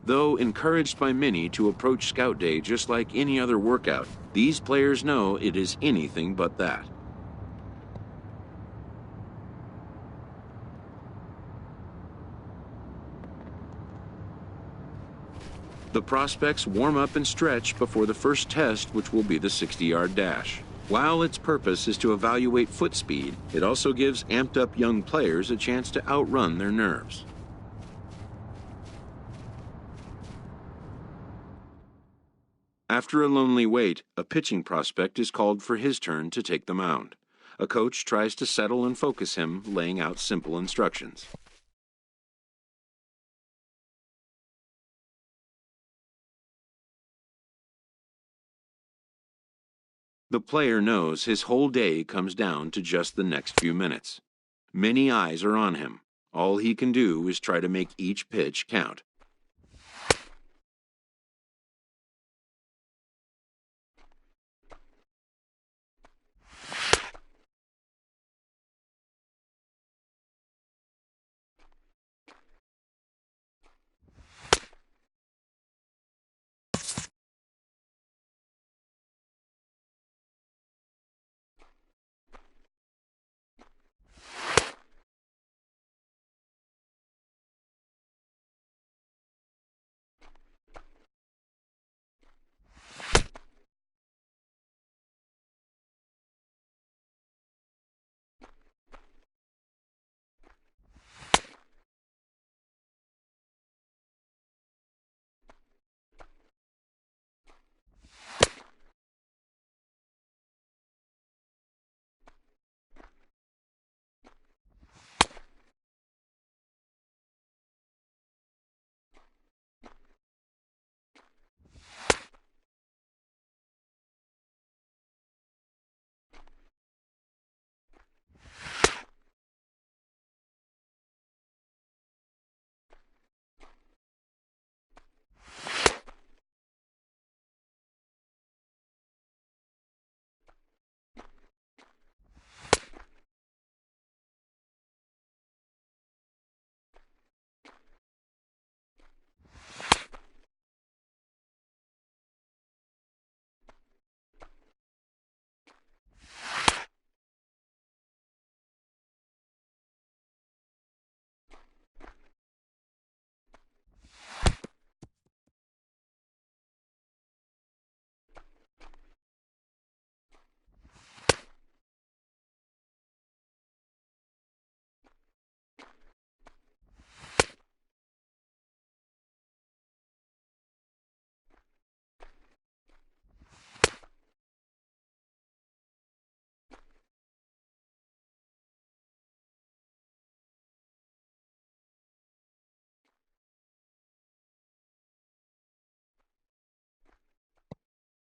Though encouraged by many to approach Scout Day just like any other workout, these players know it is anything but that. The prospects warm up and stretch before the first test, which will be the 60-yard dash. While its purpose is to evaluate foot speed, it also gives amped-up young players a chance to outrun their nerves. After a lonely wait, a pitching prospect is called for his turn to take the mound. A coach tries to settle and focus him, laying out simple instructions. The player knows his whole day comes down to just the next few minutes. Many eyes are on him. All he can do is try to make each pitch count.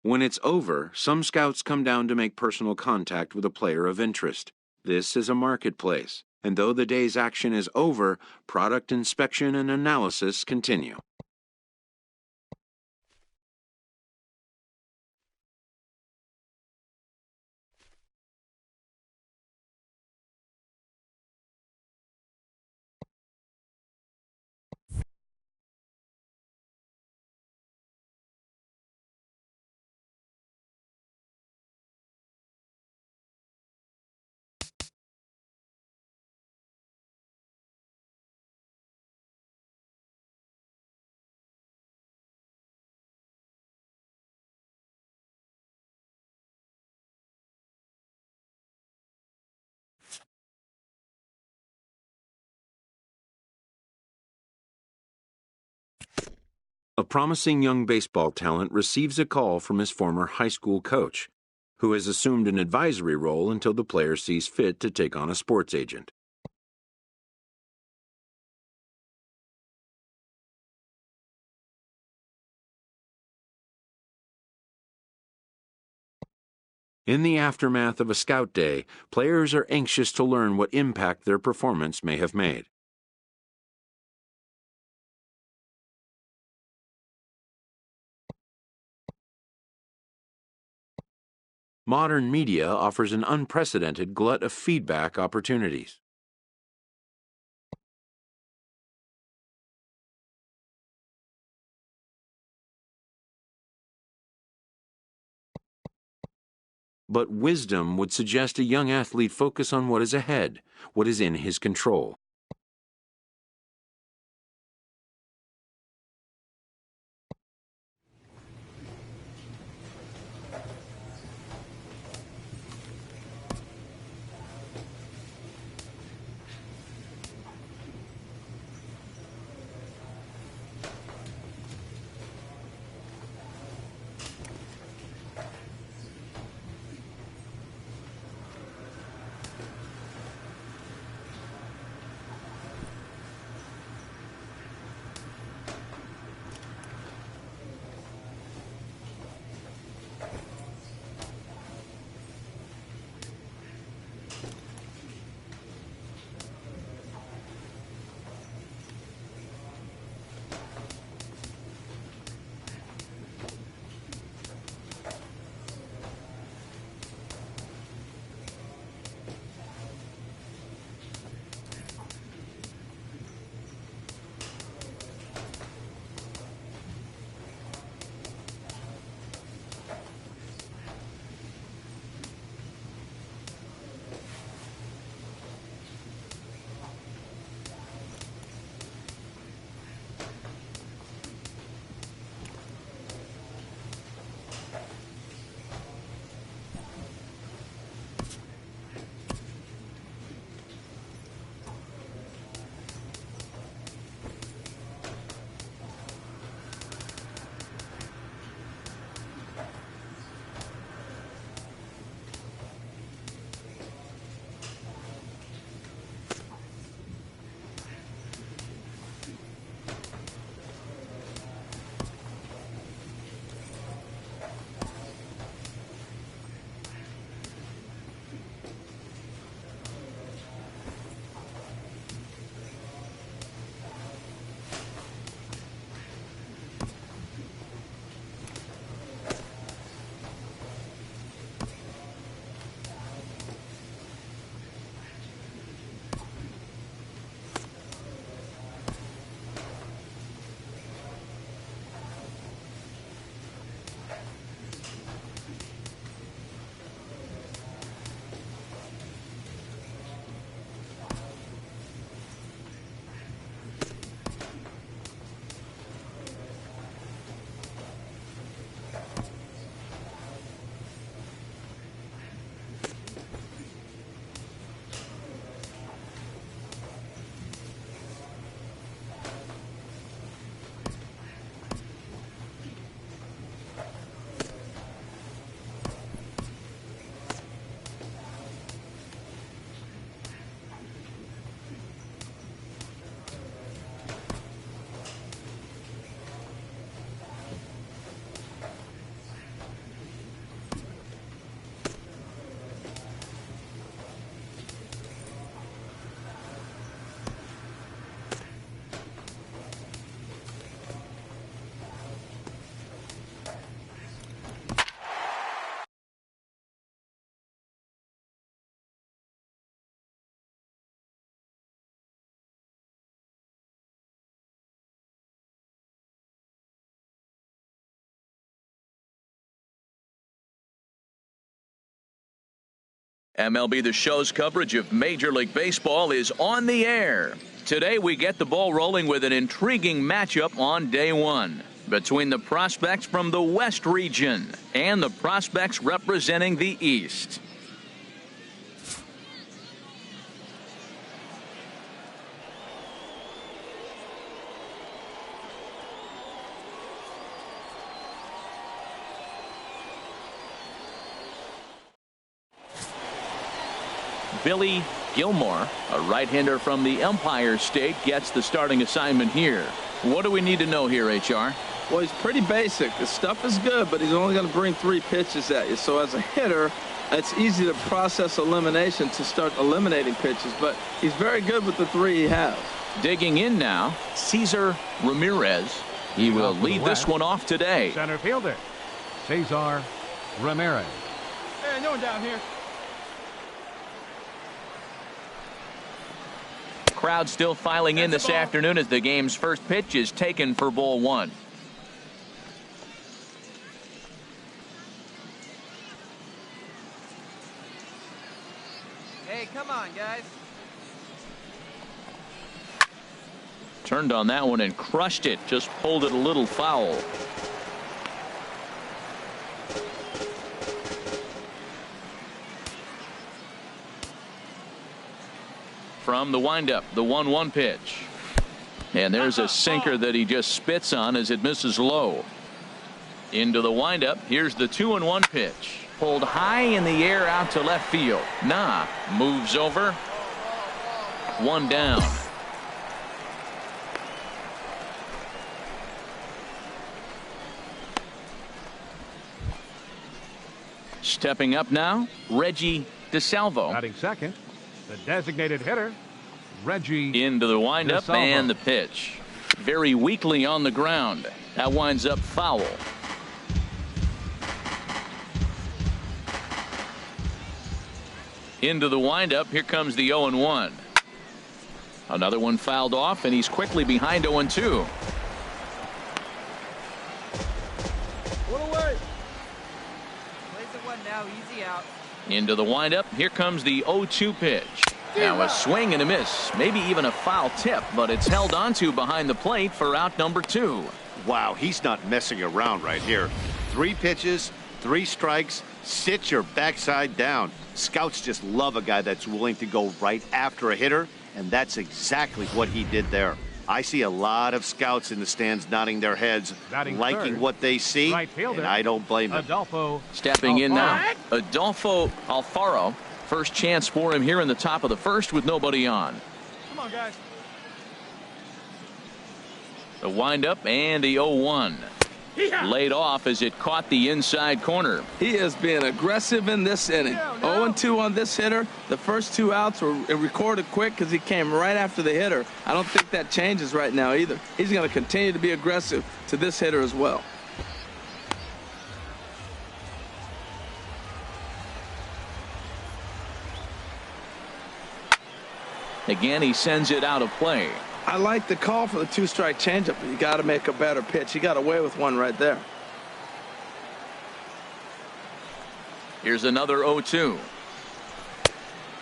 When it's over, some scouts come down to make personal contact with a player of interest. This is a marketplace, and though the day's action is over, product inspection and analysis continue. A promising young baseball talent receives a call from his former high school coach, who has assumed an advisory role until the player sees fit to take on a sports agent. In the aftermath of a scout day, players are anxious to learn what impact their performance may have made. Modern media offers an unprecedented glut of feedback opportunities. But wisdom would suggest a young athlete focus on what is ahead, what is in his control. MLB The Show's coverage of Major League Baseball is on the air. Today we get the ball rolling with an intriguing matchup on day one between the prospects from the West region and the prospects representing the East. Billy Gilmore, a right-hander from the Empire State, gets the starting assignment here. What do we need to know here, HR? Well, he's pretty basic. The stuff is good, but he's only going to bring 3 pitches at you. So as a hitter, it's easy to process elimination to start eliminating pitches, but he's very good with the 3 he has. Digging in now, Cesar Ramirez. He will lead this one off today. Center fielder, Cesar Ramirez. Hey, no one down here. Crowd still filing in this afternoon as the game's first pitch is taken for ball 1. Hey, come on, guys. Turned on that one and crushed it. Just pulled it a little foul. From the windup, the 1-1 pitch. And there's a sinker that he just spits on as it misses low. Into the windup. Here's the 2-1 pitch. Pulled high in the air out to left field. Nah moves over. One down. Stepping up now, Reggie DeSalvo. Batting second, the designated hitter, Reggie. Into the windup DeSalvo. and the pitch. Very weakly on the ground. That winds up foul. Into the windup. Here comes the 0-1. Another one fouled off, and he's quickly behind 0-2. Now easy out. Into the windup. Here comes the 0-2 pitch. Now a swing and a miss. Maybe even a foul tip, but it's held onto behind the plate for out number 2. Wow, he's not messing around right here. 3 pitches, 3 strikes. Sit your backside down. Scouts just love a guy that's willing to go right after a hitter, and that's exactly what he did there. I see a lot of scouts in the stands nodding their heads, Batting liking third, what they see, right fielder, and I don't blame them. Adolfo. Stepping in now, Alfaro. Adolfo Alfaro. First chance for him here in the top of the first with nobody on. Come on, guys. The windup and the 0-1. Laid off as it caught the inside corner. He is being aggressive in this inning. 0-2 on this hitter. The first 2 outs were recorded quick because he came right after the hitter. I don't think that changes right now either. He's going to continue to be aggressive to this hitter as well. Again, he sends it out of play. I like the call for the 2-strike changeup, but you got to make a better pitch. He got away with one right there. Here's another 0-2.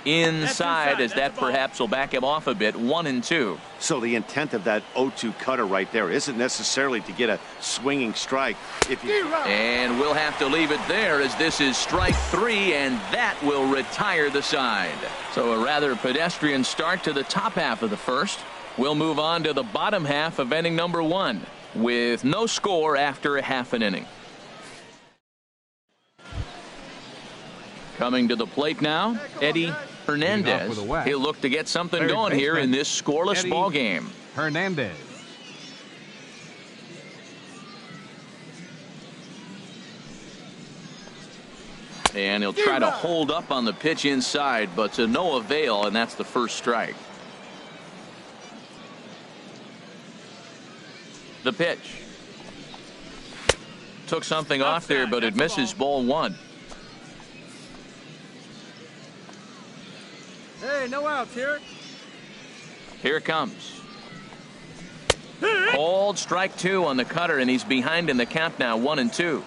Inside, as that perhaps will back him off a bit. 1-2. So the intent of that 0-2 cutter right there isn't necessarily to get a swinging strike. And we'll have to leave it there as this is strike 3, and that will retire the side. So a rather pedestrian start to the top half of the first. We'll move on to the bottom half of inning number 1 with no score after a half an inning. Coming to the plate now, Eddie Hernandez. He'll look to get something Third going here baseman, in this scoreless Eddie ball game. Hernandez. And he'll try to hold up on the pitch inside, but to no avail, and that's the first strike. The pitch. Took something off there, but it misses ball 1. Hey, no outs here. Here it comes. Called strike 2 on the cutter, and he's behind in the count now, 1-2.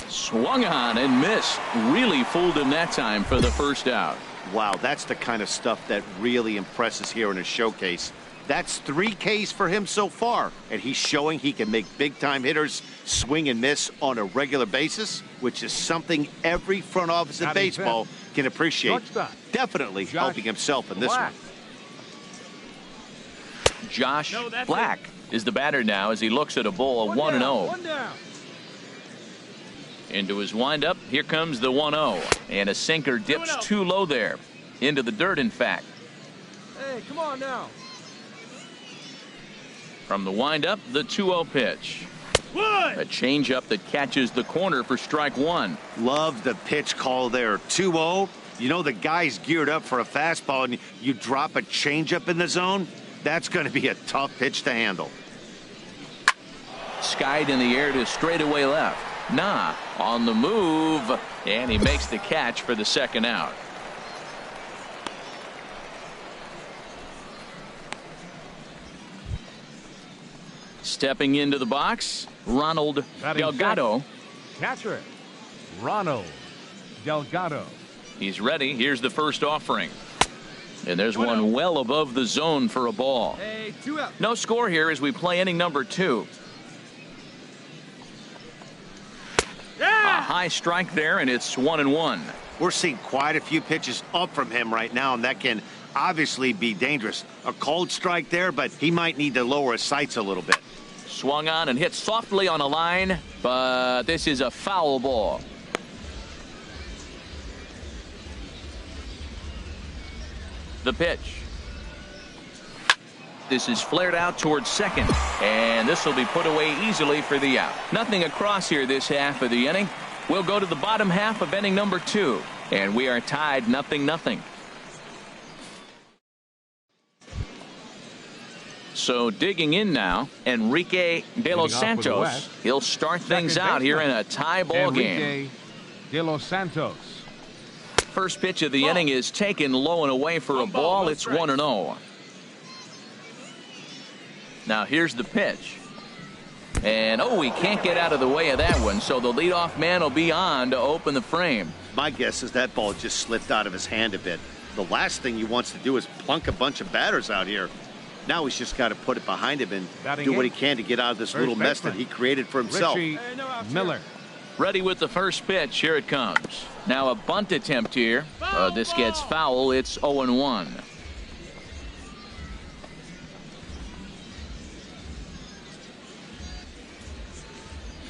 Swung on and missed. Really fooled him that time for the first out. Wow, that's the kind of stuff that really impresses here in a showcase. That's 3 Ks for him so far, and he's showing he can make big-time hitters swing and miss on a regular basis, which is something every front office in baseball can appreciate. Shortstop. Definitely Josh helping himself in this one. Josh Black is the batter now as he looks at a ball of 1-0. One down. Into his windup. Here comes the 1-0. And a sinker dips too low there. Into the dirt, in fact. Hey, come on now. From the windup, the 2-0 pitch. A changeup that catches the corner for strike 1. Love the pitch call there. 2-0. You know the guy's geared up for a fastball, and you drop a changeup in the zone. That's going to be a tough pitch to handle. Skied in the air to straightaway left. Nah on the move, and he makes the catch for the second out. Stepping into the box, Ronald Batting Delgado. catcher, Ronald Delgado. He's ready. Here's the first offering. And there's one well above the zone for a ball. Hey, 2 out. No score here as we play inning number 2. A high strike there, and it's 1-1. We're seeing quite a few pitches up from him right now, and that can obviously be dangerous. A cold strike there, but he might need to lower his sights a little bit. Swung on and hit softly on a line, but this is a foul ball. The pitch. This is flared out towards second, and this will be put away easily for the out. Nothing across here this half of the inning. We'll go to the bottom half of inning number 2, and we are tied 0-0. So digging in now, Enrique De Los Santos. He'll start things out here in a tie ball game. Enrique De Los Santos. First pitch of the inning is taken low and away for a ball. It's 1-0. Now here's the pitch. And he can't get out of the way of that one, so the leadoff man will be on to open the frame. My guess is that ball just slipped out of his hand a bit. The last thing he wants to do is plunk a bunch of batters out here. Now he's just got to put it behind him and do what he can to get out of this little mess that he created for himself. Richie Miller. Ready with the first pitch. Here it comes. Now a bunt attempt here. This gets foul. It's 0-1.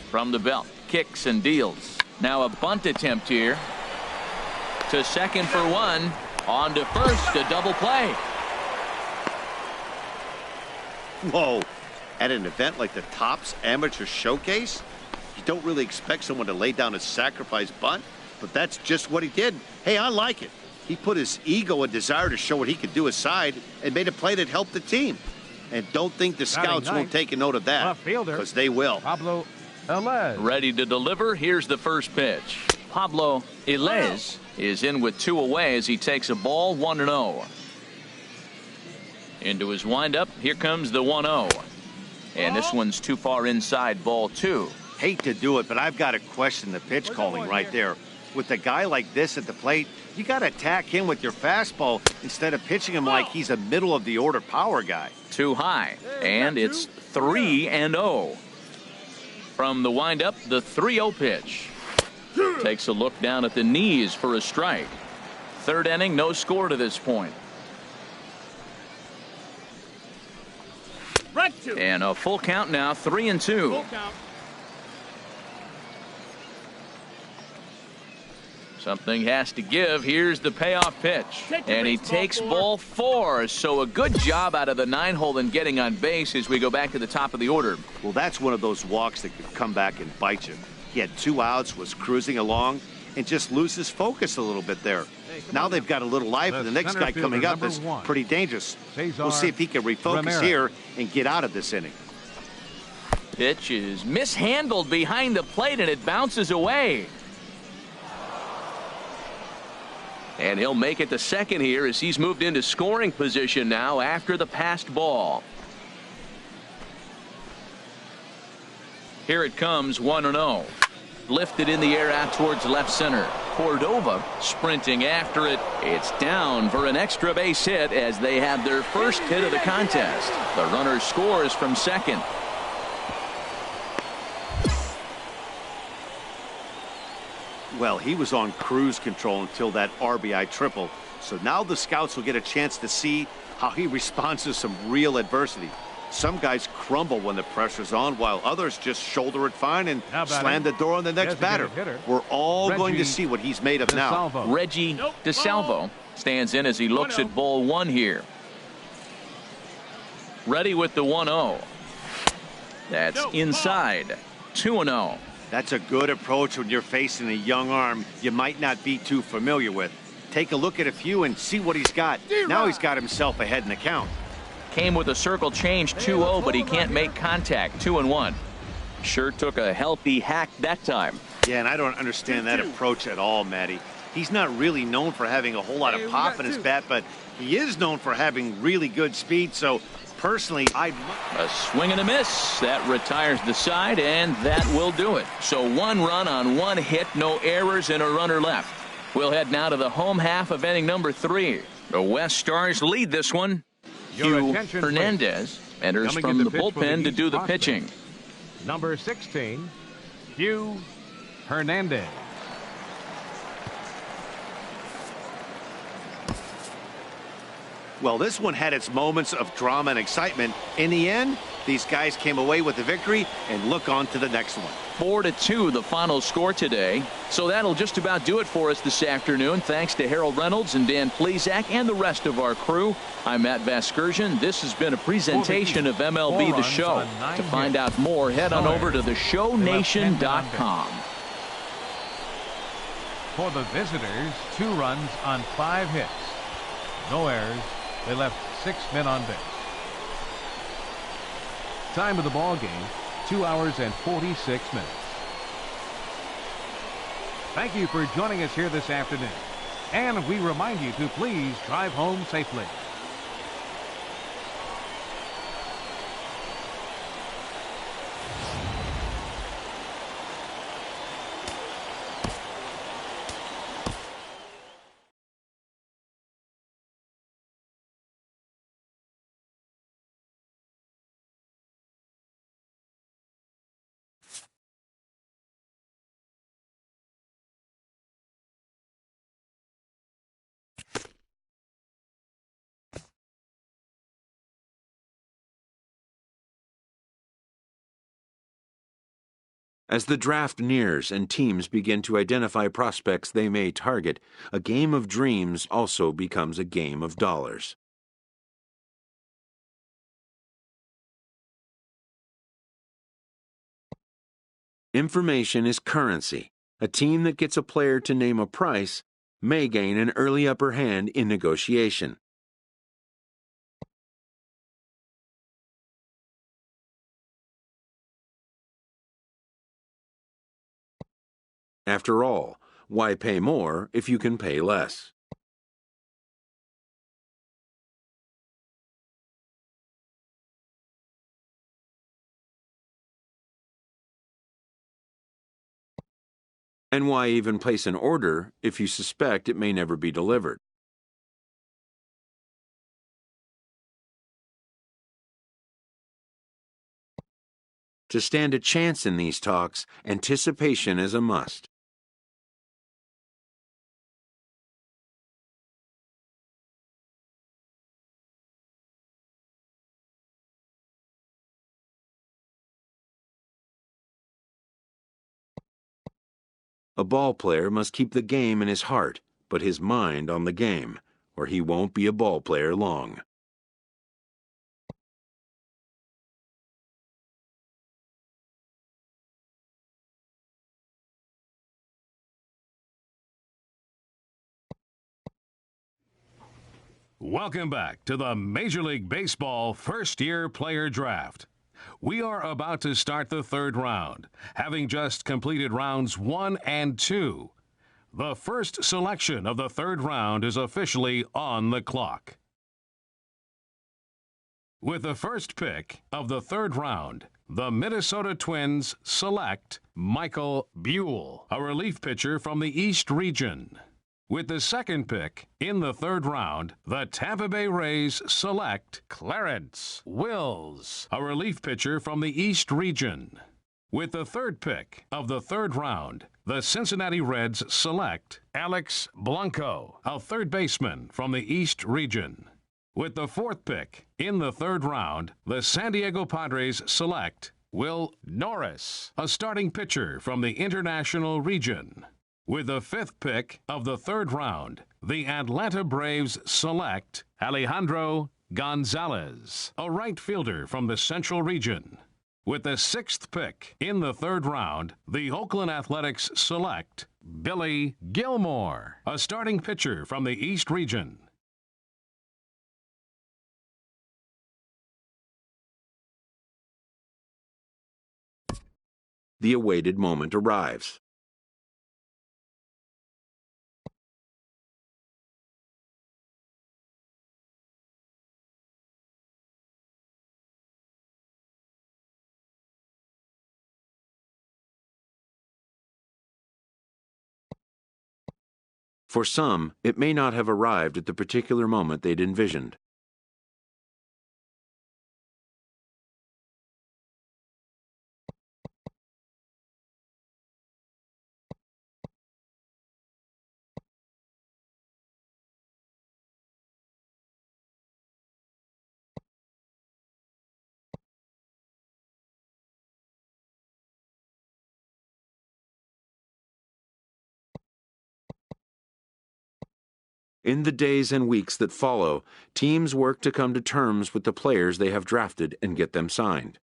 From the belt, kicks and deals. Now a bunt attempt here. To second for one. On to first, a double play. Whoa. At an event like the Topps Amateur Showcase, you don't really expect someone to lay down a sacrifice bunt, but that's just what he did. Hey, I like it. He put his ego and desire to show what he could do aside and made a play that helped the team. And don't think the scouts won't take a note of that, because they will. Pablo Elez. Ready to deliver. Here's the first pitch. Pablo Elez is in with 2 away as he takes a ball. 1-0. Into his windup. Here comes the 1-0. And this one's too far inside, ball 2. Hate to do it, but I've got to question the pitch calling right there. With a guy like this at the plate, you got to attack him with your fastball instead of pitching him like he's a middle of the order power guy. Too high. And it's 3-0. From the windup, the 3-0 pitch. Takes a look down at the knees for a strike. Third inning, no score to this point. And a full count now, 3-2. Something has to give. Here's the payoff pitch. And he takes ball 4. So a good job out of the 9-hole in getting on base as we go back to the top of the order. Well, that's one of those walks that could come back and bite you. He had 2 outs, was cruising along, and just loses focus a little bit there. Now they've got a little life, and the next guy coming up is pretty dangerous. We'll see if he can refocus here and get out of this inning. Pitch is mishandled behind the plate, and it bounces away. And he'll make it to second here as he's moved into scoring position now after the passed ball. Here it comes, 1-0. Lifted in the air out towards left center. Cordova sprinting after it. It's down for an extra base hit as they have their first hit of the contest. The runner scores from second. Well, he was on cruise control until that RBI triple. So now the scouts will get a chance to see how he responds to some real adversity. Some guys crumble when the pressure's on, while others just shoulder it fine and slam the door on the next batter. We're all going to see what he's made of now. Reggie DeSalvo stands in as he looks at ball 1 here. Ready with the 1-0. That's inside. 2-0. That's a good approach when you're facing a young arm you might not be too familiar with. Take a look at a few and see what he's got. Now he's got himself ahead in the count. Came with a circle change, 2-0, but he can't make contact. 2-1. Sure took a healthy hack that time. Yeah, and I don't understand that approach at all, Matty. He's not really known for having a whole lot of pop in his bat, but he is known for having really good speed, so Personally, I'd... A swing and a miss. That retires the side, and that will do it. So 1 run on 1 hit, no errors, and a runner left. We'll head now to the home half of inning number 3. The West Stars lead this one. Hugh Hernandez enters from the bullpen to do the pitching. Number 16, Hugh Hernandez. Well, this one had its moments of drama and excitement. In the end, these guys came away with the victory and look on to the next one. 4-2 the final score today. So that'll just about do it for us this afternoon. Thanks to Harold Reynolds and Dan Plesac and the rest of our crew. I'm Matt Vasgersian. This has been a presentation of MLB The Show. To find out more, head on over to theshownation.com. For the visitors, 2 runs on 5 hits. No errors. They left 6 men on base. Time of the ball game, 2 hours and 46 minutes. Thank you for joining us here this afternoon. And we remind you to please drive home safely. As the draft nears and teams begin to identify prospects they may target, a game of dreams also becomes a game of dollars. Information is currency. A team that gets a player to name a price may gain an early upper hand in negotiation. After all, why pay more if you can pay less? And why even place an order if you suspect it may never be delivered? To stand a chance in these talks, anticipation is a must. A ball player must keep the game in his heart, but his mind on the game, or he won't be a ball player long. Welcome back to the Major League Baseball first-year player draft. We are about to start the 3rd round, having just completed rounds 1 and 2. The first selection of the 3rd round is officially on the clock. With the first pick of the 3rd round, the Minnesota Twins select Michael Buell, a relief pitcher from the East region. With the second pick in the 3rd round, the Tampa Bay Rays select Clarence Wills, a relief pitcher from the East region. With the 3rd pick of the 3rd round, the Cincinnati Reds select Alex Blanco, a third baseman from the East region. With the 4th pick in the 3rd round, the San Diego Padres select Will Norris, a starting pitcher from the International region. With the 5th pick of the 3rd round, the Atlanta Braves select Alejandro Gonzalez, a right fielder from the Central region. With the 6th pick in the 3rd round, the Oakland Athletics select Billy Gilmore, a starting pitcher from the East region. The awaited moment arrives. For some, it may not have arrived at the particular moment they'd envisioned. In the days and weeks that follow, teams work to come to terms with the players they have drafted and get them signed.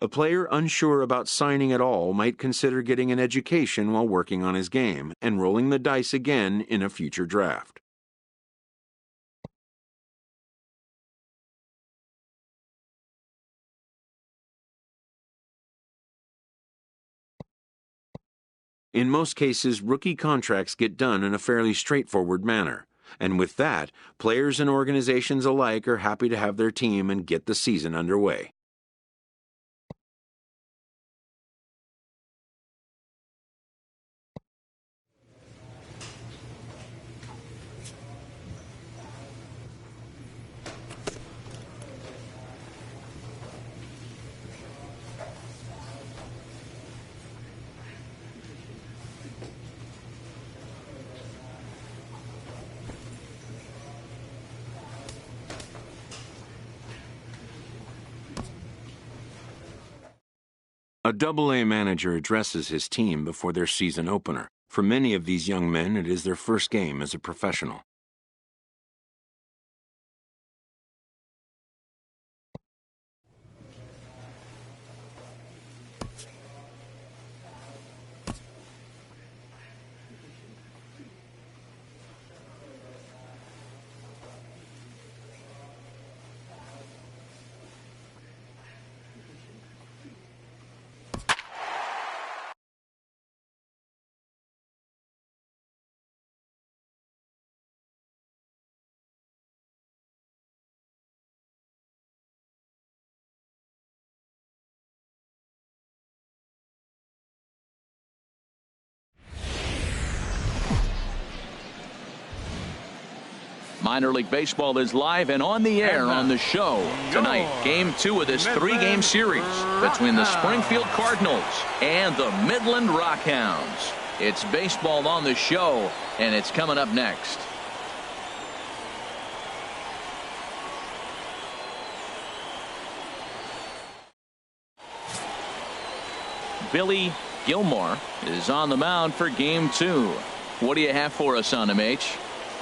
A player unsure about signing at all might consider getting an education while working on his game and rolling the dice again in a future draft. In most cases, rookie contracts get done in a fairly straightforward manner, and with that, players and organizations alike are happy to have their team and get the season underway. A Double-A manager addresses his team before their season opener. For many of these young men, it is their first game as a professional. Minor League Baseball is live and on the air on the show tonight. Game 2 of this 3-game series between the Springfield Cardinals and the Midland Rockhounds. It's baseball on the show, and it's coming up next. Billy Gilmore is on the mound for Game 2. What do you have for us on him, H?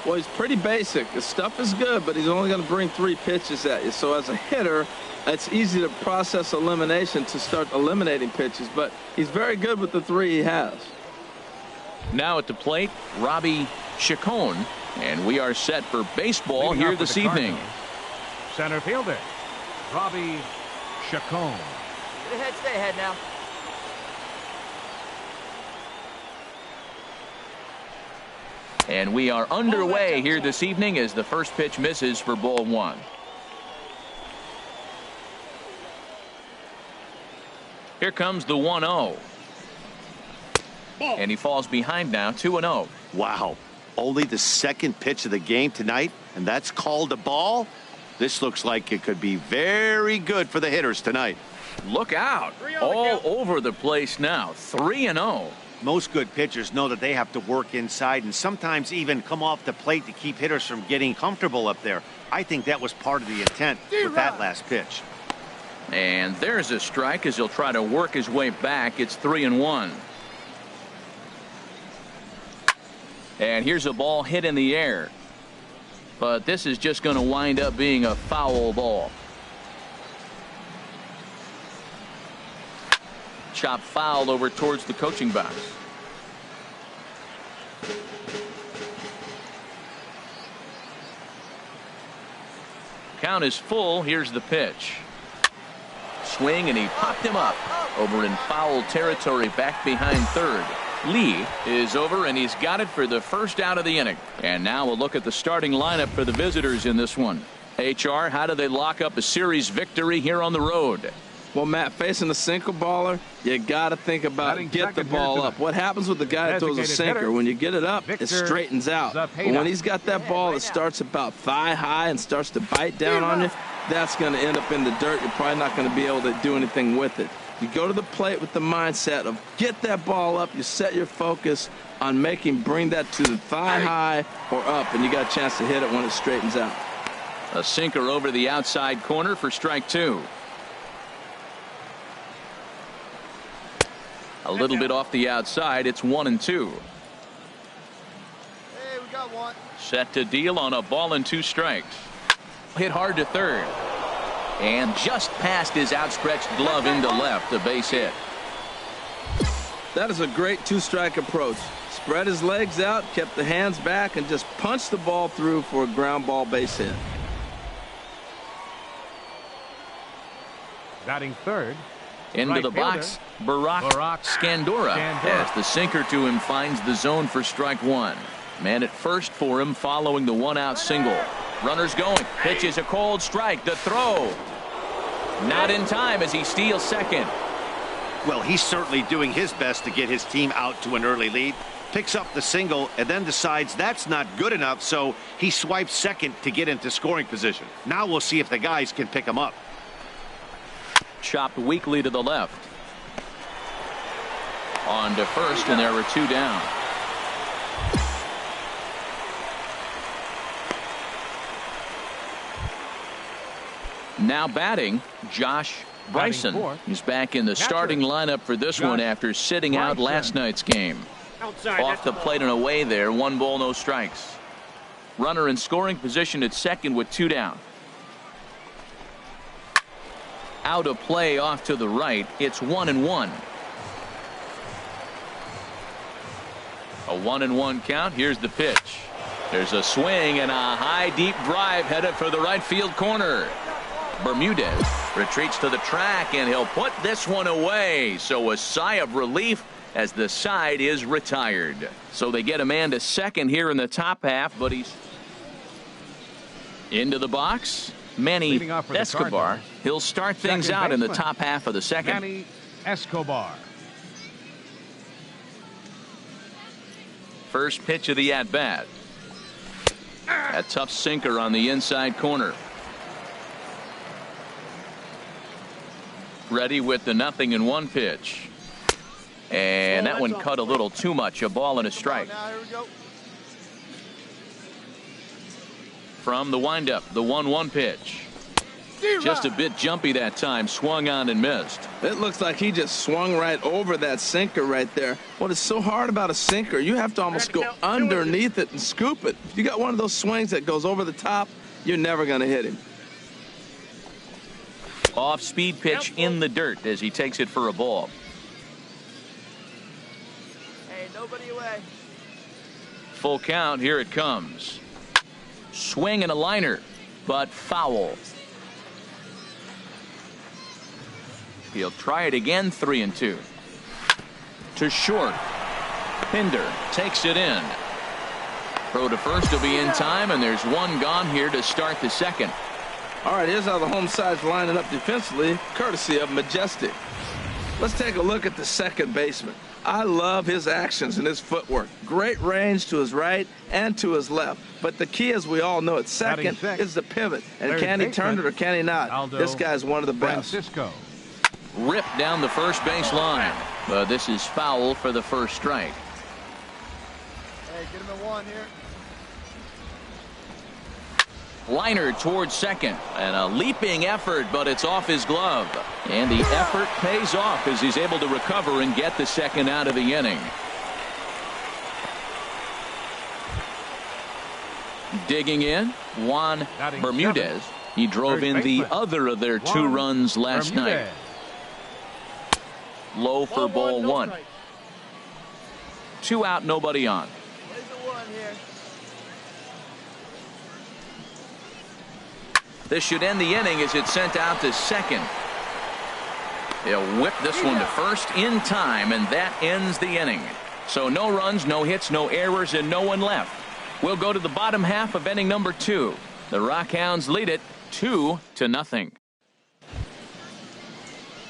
Well, he's pretty basic. The stuff is good, but he's only going to bring 3 pitches at you. So as a hitter, it's easy to process elimination to start eliminating pitches, but he's very good with the 3 he has. Now at the plate, Robbie Chacon, and we are set for baseball here this evening. Center fielder, Robbie Chacon. Stay ahead now. And we are underway here this evening as the first pitch misses for ball 1. Here comes the 1-0. And he falls behind now, 2-0. Wow. Only the second pitch of the game tonight, and that's called a ball. This looks like it could be very good for the hitters tonight. Look out. All over the place now, 3-0. Most good pitchers know that they have to work inside and sometimes even come off the plate to keep hitters from getting comfortable up there. I think that was part of the intent with that last pitch. And there's a strike as he'll try to work his way back. It's 3-1. And here's a ball hit in the air. But this is just going to wind up being a foul ball. Chop foul over towards the coaching box. Count is full. Here's the pitch. Swing, and he popped him up over in foul territory back behind third. Lee is over, and he's got it for the first out of the inning. And now we'll look at the starting lineup for the visitors in this one. HR, how do they lock up a series victory here on the road? Well, Matt, facing a single baller, you got to think about get the ball up. What happens with the guy that throws a sinker? When you get it up, it straightens out. But when he's got that ball that starts about thigh high and starts to bite down on you, that's going to end up in the dirt. You're probably not going to be able to do anything with it. You go to the plate with the mindset of get that ball up. You set your focus on bring that to the thigh high or up, and you got a chance to hit it when it straightens out. A sinker over the outside corner for strike two. A little bit off the outside. It's 1-2. Hey, we got one. Set to deal on a ball and 2 strikes. Hit hard to third. And just past his outstretched glove into left. A base hit. That is a great 2-strike approach. Spread his legs out, kept the hands back, and just punched the ball through for a ground ball base hit. Batting third. Into the box, Barack Scandura as the sinker to him finds the zone for strike one. Man at first for him following the 1-out single. Runners going. Pitch is a cold strike. The throw. Not in time as he steals second. Well, he's certainly doing his best to get his team out to an early lead. Picks up the single and then decides that's not good enough, so he swipes second to get into scoring position. Now we'll see if the guys can pick him up. Chopped weakly to the left. On to first, and there were 2 down. Now batting, Josh Bryson. He's back in the starting lineup for this one after sitting out last night's game. Off the plate and away there. 1 ball, no strikes. Runner in scoring position at second with 2 down. Out of play off to the right. It's 1-1. A 1-1 count. Here's the pitch. There's a swing and a high deep drive headed for the right field corner. Bermudez retreats to the track, and he'll put this one away. So a sigh of relief as the side is retired. So they get a man to second here in the top half, but he's into the box. Manny Escobar. He'll start things out in the top half of the second. Manny Escobar. First pitch of the at-bat. A tough sinker on the inside corner. Ready with the 0-1 pitch. And that one cut a little too much. A ball and a strike. From the windup, the 1-1 pitch. Just a bit jumpy that time. Swung on and missed. It looks like he just swung right over that sinker right there. What is so hard about a sinker, you have to almost go underneath it and scoop it. If you got one of those swings that goes over the top, you're never going to hit him. Off speed pitch in the dirt as he takes it for a ball. Hey, nobody away. Full count. Here it comes. Swing and a liner, but foul. He'll try it again. 3-2. To short. Pinder takes it in. Throw to first will be in time, and there's 1 gone here to start the second. All right, here's how the home side's lining up defensively, courtesy of Majestic. Let's take a look at the second baseman. I love his actions and his footwork. Great range to his right and to his left. But the key, as we all know, at second is the pivot. And can he turn it or can he not? This guy's one of the best. Francisco. Ripped down the first base line. But this is foul for the first strike. Hey, get him at 1 here. Liner towards second, and a leaping effort, but it's off his glove. And the effort pays off as he's able to recover and get the second out of the inning. Digging in, Juan Bermudez. He drove in the other of their 2 runs last night. Low for ball 1. 2 out, nobody on. This should end the inning as it's sent out to second. He'll whip this one to first in time, and that ends the inning. So no runs, no hits, no errors, and no one left. We'll go to the bottom half of inning number 2. The Rockhounds lead it 2-0.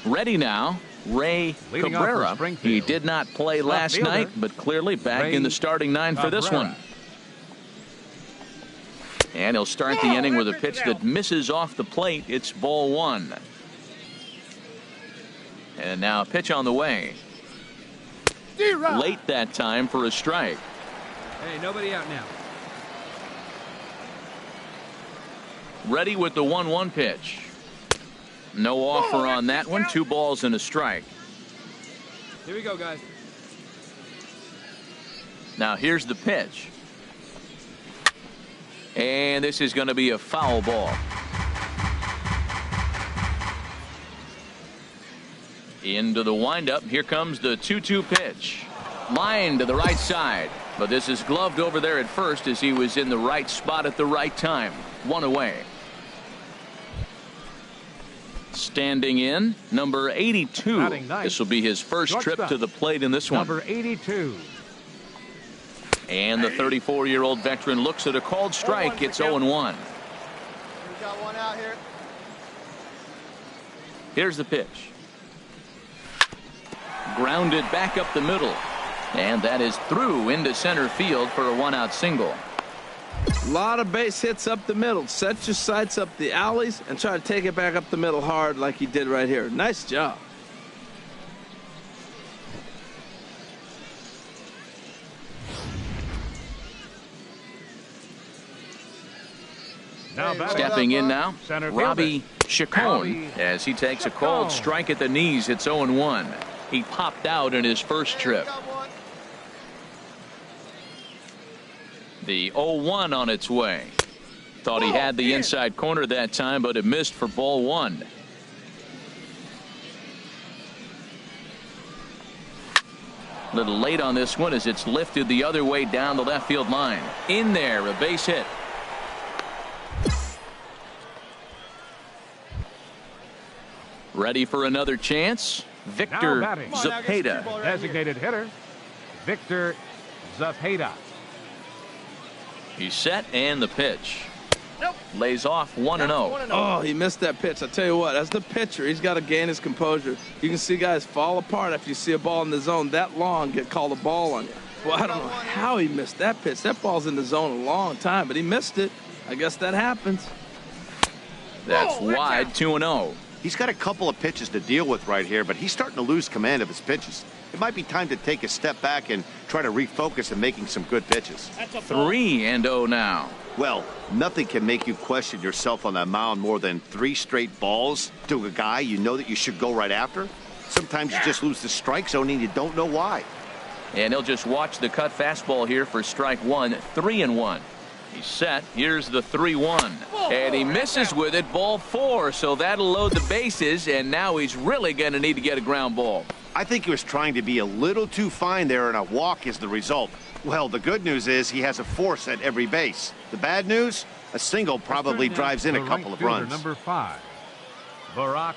Ready now, Ray Leading off Cabrera. for Springfield. He did not play last fielder, night, but clearly back in the starting 9 for this Cabrera. one. And he'll start the inning with a pitch that misses off the plate. It's ball 1. And now a pitch on the way. Late that time for a strike. Hey, nobody out now. Ready with the 1-1 pitch. No offer on that one. 2 balls and a strike. Here we go, guys. Now here's the pitch. And this is going to be a foul ball. Into the windup. Here comes the 2-2 pitch. Line to the right side. But this is gloved over there at first as he was in the right spot at the right time. 1 away. Standing in, number 82. This will be his first trip to the plate in this one. Number 82. And the 34-year-old veteran looks at a called strike. It's 0-1. We got one out here. Here's the pitch. Grounded back up the middle. And that is through into center field for a 1-out single. A lot of base hits up the middle. Set your sights up the alleys and try to take it back up the middle hard like he did right here. Nice job. Now batting. Stepping in now, Center Robbie fielder. Chacon, Robbie as he takes a called Chacon. strike at the knees. It's 0-1. He popped out in his first trip. The 0-1 on its way. Thought he had the inside corner that time, but it missed for ball 1. A little late on this one as it's lifted the other way down the left field line. In there, a base hit. Ready for another chance? Victor Now batting. Zepeda. Designated hitter, Victor Zepeda. He's set and the pitch. Lays off 1-0. Oh, he missed that pitch. I tell you what, as the pitcher, he's got to gain his composure. You can see guys fall apart after you see a ball in the zone that long get called a ball on you. Well, I don't know how he missed that pitch. That ball's in the zone a long time, but he missed it. I guess that happens. That's wide, 2-0. He's got a couple of pitches to deal with right here, but he's starting to lose command of his pitches. It might be time to take a step back and try to refocus on making some good pitches. 3-0 now. Well, nothing can make you question yourself on that mound more than 3 straight balls to a guy you know that you should go right after. Sometimes you just lose the strike zone and you don't know why. And he'll just watch the cut fastball here for strike 1. 3-1. He's set. Here's the 3-1. And he misses with it, ball 4. So that'll load the bases, and now he's really going to need to get a ground ball. I think he was trying to be a little too fine there, and a walk is the result. Well, the good news is he has a force at every base. The bad news, a single probably drives in a couple of runs. Number 5, Barack.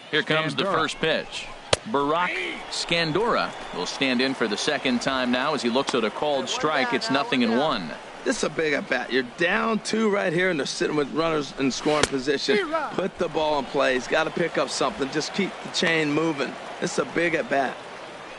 Here comes the first pitch. Barack Scandora will stand in for the second time now as he looks at a called strike. It's 0-1. This is a big at bat. You're down 2 right here, and they're sitting with runners in scoring position. Put the ball in play. He's got to pick up something. Just keep the chain moving. This is a big at bat.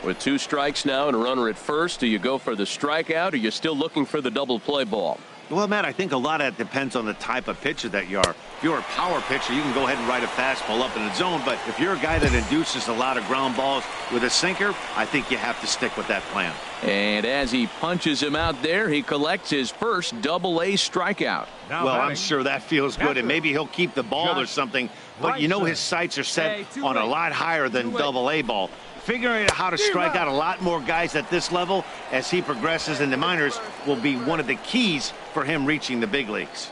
With 2 strikes now and a runner at first, do you go for the strikeout, or you're still looking for the double play ball? Well, Matt, I think a lot of that depends on the type of pitcher that you are. If you're a power pitcher, you can go ahead and ride a fastball up in the zone. But if you're a guy that induces a lot of ground balls with a sinker, I think you have to stick with that plan. And as he punches him out there, he collects his first double-A strikeout. Now Well, I'm batting. sure that feels good, and maybe he'll keep the ball or something. But you know his sights are set on a lot higher than double-A ball. Figuring out how to strike out a lot more guys at this level as he progresses in the minors will be one of the keys for him reaching the big leagues.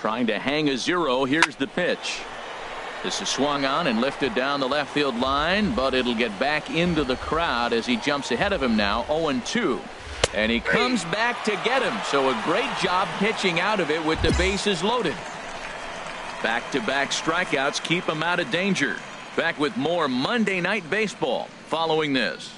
Trying to hang a 0. Here's the pitch. This is swung on and lifted down the left field line, but it'll get back into the crowd as he jumps ahead of him now. 0-2. And he comes back to get him. So a great job pitching out of it with the bases loaded. Back-to-back strikeouts keep him out of danger. Back with more Monday Night Baseball following this.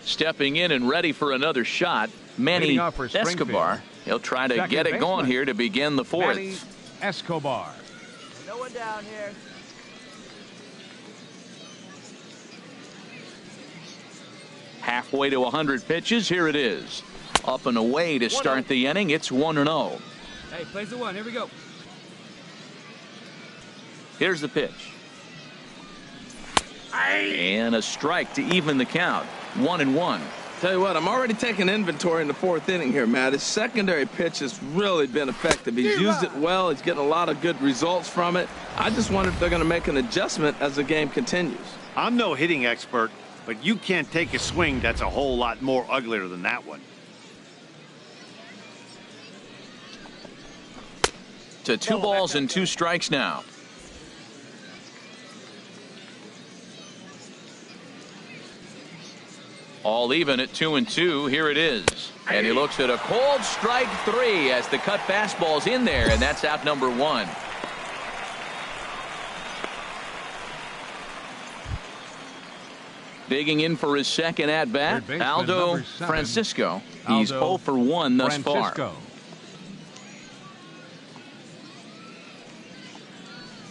Stepping in and ready for another shot, Manny Escobar. He'll try to get it going here to begin the fourth. Manny Escobar. No one down here. Halfway to 100 pitches. Here it is. Up and away to start the inning. It's 1-0. Hey, plays the one. Here we go. Here's the pitch. And a strike to even the count. 1-1. Tell you what, I'm already taking inventory in the fourth inning here, Matt. His secondary pitch has really been effective. He's used it well. He's getting a lot of good results from it. I just wonder if they're going to make an adjustment as the game continues. I'm no hitting expert, but you can't take a swing that's a whole lot more uglier than that one. To 2 balls and 2 strikes now. All even at 2-2. Here it is. And he looks at a cold strike 3 as the cut fastball's in there, and that's out number 1. Digging in for his second at-bat, Aldo Francisco. He's 0 for 1 thus far.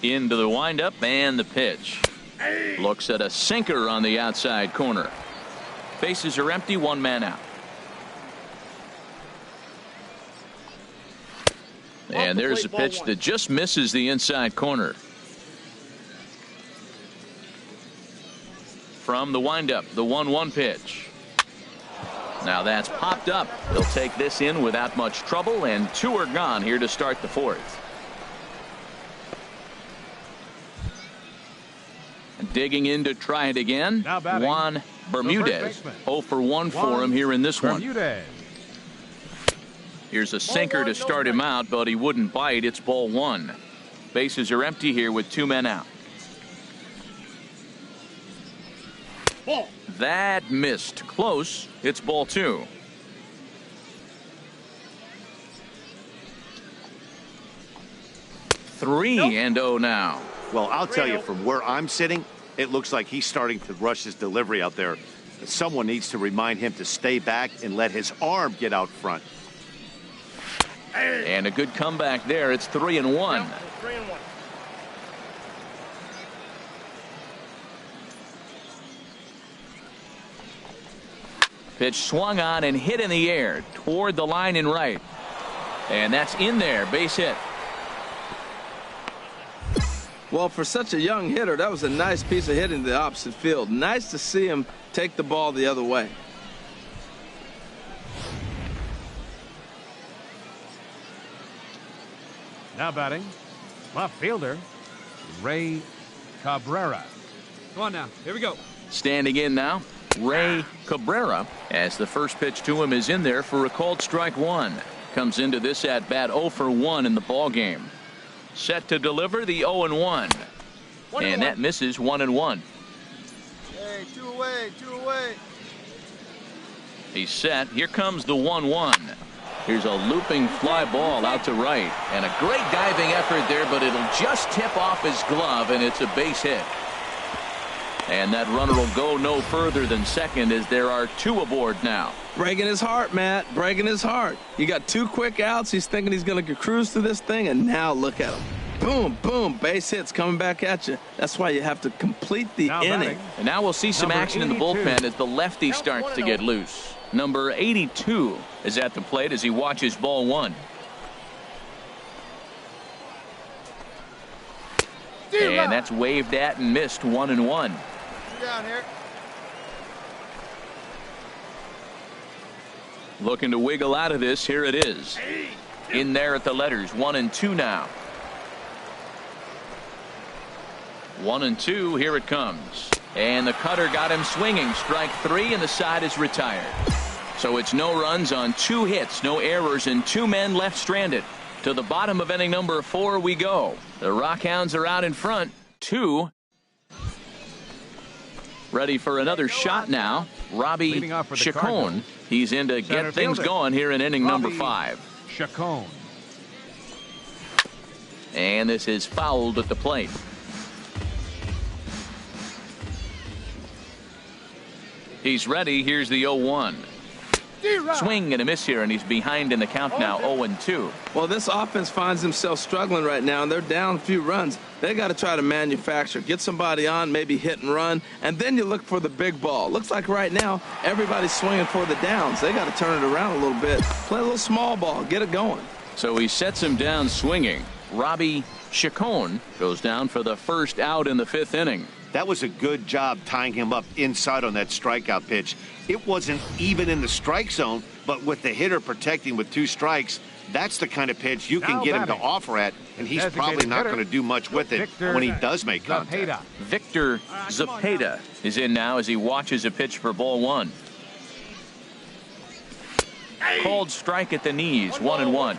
Into the windup and the pitch. Looks at a sinker on the outside corner. Bases are empty, 1 man out. And there's a pitch that just misses the inside corner. From the windup, the 1-1 pitch. Now that's popped up. They'll take this in without much trouble, and 2 are gone here to start the fourth. Digging in to try it again. Juan Bermudez. 0 for 1 for him here in this one. Here's a sinker to start him out, but he wouldn't bite. It's ball 1. Bases are empty here with 2 men out. That missed. Close. It's ball 2. Three and 0 now. Well, I'll tell you, from where I'm sitting, it looks like he's starting to rush his delivery out there. Someone needs to remind him to stay back and let his arm get out front. And a good comeback there. It's 3-1. Pitch swung on and hit in the air toward the line and right. And that's in there. Base hit. Well, for such a young hitter, that was a nice piece of hitting the opposite field. Nice to see him take the ball the other way. Now batting, left fielder, Ray Cabrera. Come on now. Here we go. Standing in now, Ray Cabrera, as the first pitch to him is in there for a called strike 1. Comes into this at bat 0 for 1 in the ball game. Set to deliver the 0-1. And that misses 1-1. Hey, 2 away, 2 away. He's set. Here comes the 1-1. Here's a looping fly ball out to right. And a great diving effort there, but it'll just tip off his glove, and it's a base hit. And that runner will go no further than second as there are 2 aboard now. Breaking his heart, Matt. Breaking his heart. You got 2 quick outs. He's thinking he's going to cruise through this thing, and now look at him. Boom, boom, base hits coming back at you. That's why you have to complete the inning. And now we'll see some action in the bullpen as the lefty starts to get loose. Number 82 is at the plate as he watches ball 1. And that's waved at and missed 1-1. Down here. Looking to wiggle out of this. Here it is. In there at the letters. 1-2 now. 1-2. Here it comes. And the cutter got him swinging. Strike 3, and the side is retired. So it's no runs on 2 hits, no errors, and 2 men left stranded. To the bottom of inning number 4 we go. The Rockhounds are out in front. 2. Ready for another shot now. Robbie Chacon. He's in to Center get things fielder, going here in inning number Robbie 5. Chacon. And this is fouled at the plate. He's ready. Here's the 0-1. Swing and a miss here, and he's behind in the count now, 0-2. Well, this offense finds themselves struggling right now, and they're down a few runs. They got to try to manufacture, get somebody on, maybe hit and run, and then you look for the big ball. Looks like right now everybody's swinging for the downs. They got to turn it around a little bit, play a little small ball, get it going. So he sets him down swinging. Robbie Chacon goes down for the first out in the 5th inning. That was a good job tying him up inside on that strikeout pitch. It wasn't even in the strike zone, but with the hitter protecting with 2 strikes, that's the kind of pitch you can get him to offer at, and he's probably not going to do much with it when he does make contact. Victor Zepeda is in now as he watches a pitch for ball 1. Called strike at the knees, 1-1.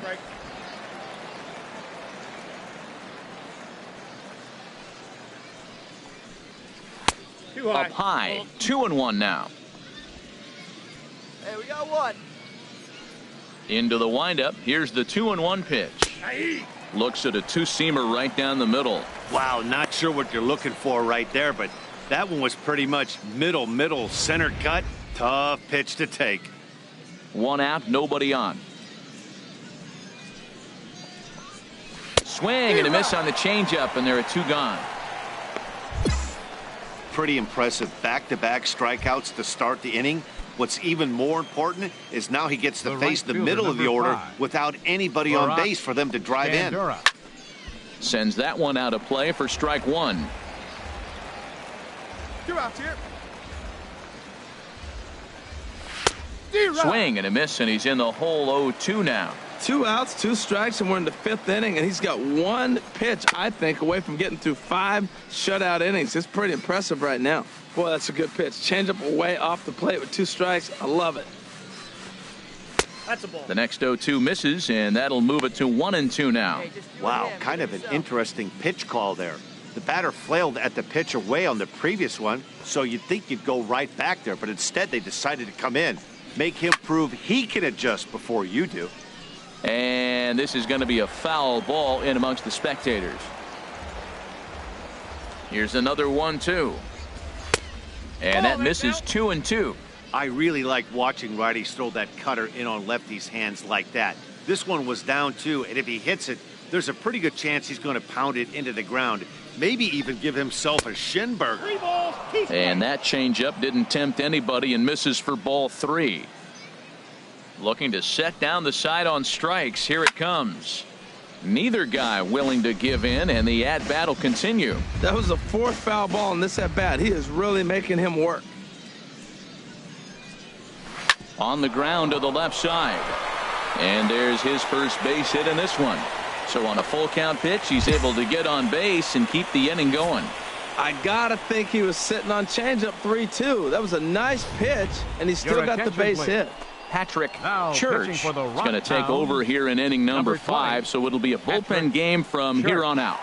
Up high, 2-1 now. Hey, we got one. Into the windup. Here's the 2-1 pitch. Looks at a 2-seamer right down the middle. Wow, not sure what you're looking for right there, but that one was pretty much middle, center cut. Tough pitch to take. 1 out, nobody on. Swing and a miss on the changeup, and there are 2 gone. Pretty impressive back-to-back strikeouts to start the inning. What's even more important is now he gets to face the middle of the order without anybody on base for them to drive in. Sends that one out of play for strike 1. 2 outs here. Swing and a miss, and he's in the hole 0-2 now. 2 outs, 2 strikes, and we're in the 5th inning, and he's got 1 pitch, I think, away from getting through 5 shutout innings. It's pretty impressive right now. Boy, that's a good pitch. Change up away off the plate with 2 strikes. I love it. That's a ball. The next 0-2 misses, and that'll move it to 1-2 now. Wow, kind of an interesting pitch call there. The batter flailed at the pitch away on the previous one, so you'd think you'd go right back there, but instead they decided to come in. Make him prove he can adjust before you do. And this is going to be a foul ball in amongst the spectators. Here's another 1-2. And that misses 2-2. I really like watching righties throw that cutter in on lefties' hands like that. This one was down 2, and if he hits it, there's a pretty good chance he's going to pound it into the ground. Maybe even give himself a shin burger. And that changeup didn't tempt anybody and misses for ball 3. Looking to set down the side on strikes. Here it comes. Neither guy willing to give in, and the at-bat will continue. That was the 4th foul ball in this at-bat. He is really making him work. On the ground to the left side. And there's his first base hit in this one. So on a full count pitch, he's able to get on base and keep the inning going. I gotta think he was sitting on changeup 3-2. That was a nice pitch, and he still got the base hit. Patrick Now Church is going to take over here in inning number 5, so it'll be a bullpen game from here on out.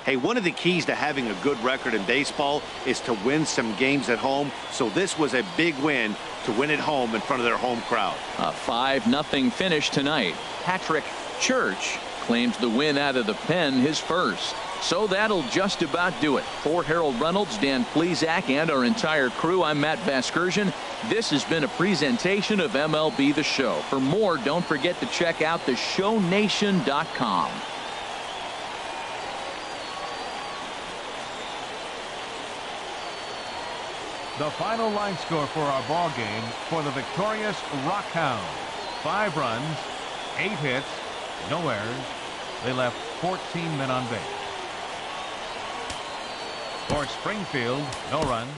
Hey, one of the keys to having a good record in baseball is to win some games at home. So this was a big win to win at home in front of their home crowd. A 5-0 finish tonight. Patrick Church claims the win out of the pen, his first. So that'll just about do it. For Harold Reynolds, Dan Plesac, and our entire crew, I'm Matt Vasgersian. This has been a presentation of MLB The Show. For more, don't forget to check out theshownation.com. The final line score for our ball game for the victorious Rockhounds. 5 runs, 8 hits, no errors. They left 14 men on base. For Springfield, no runs,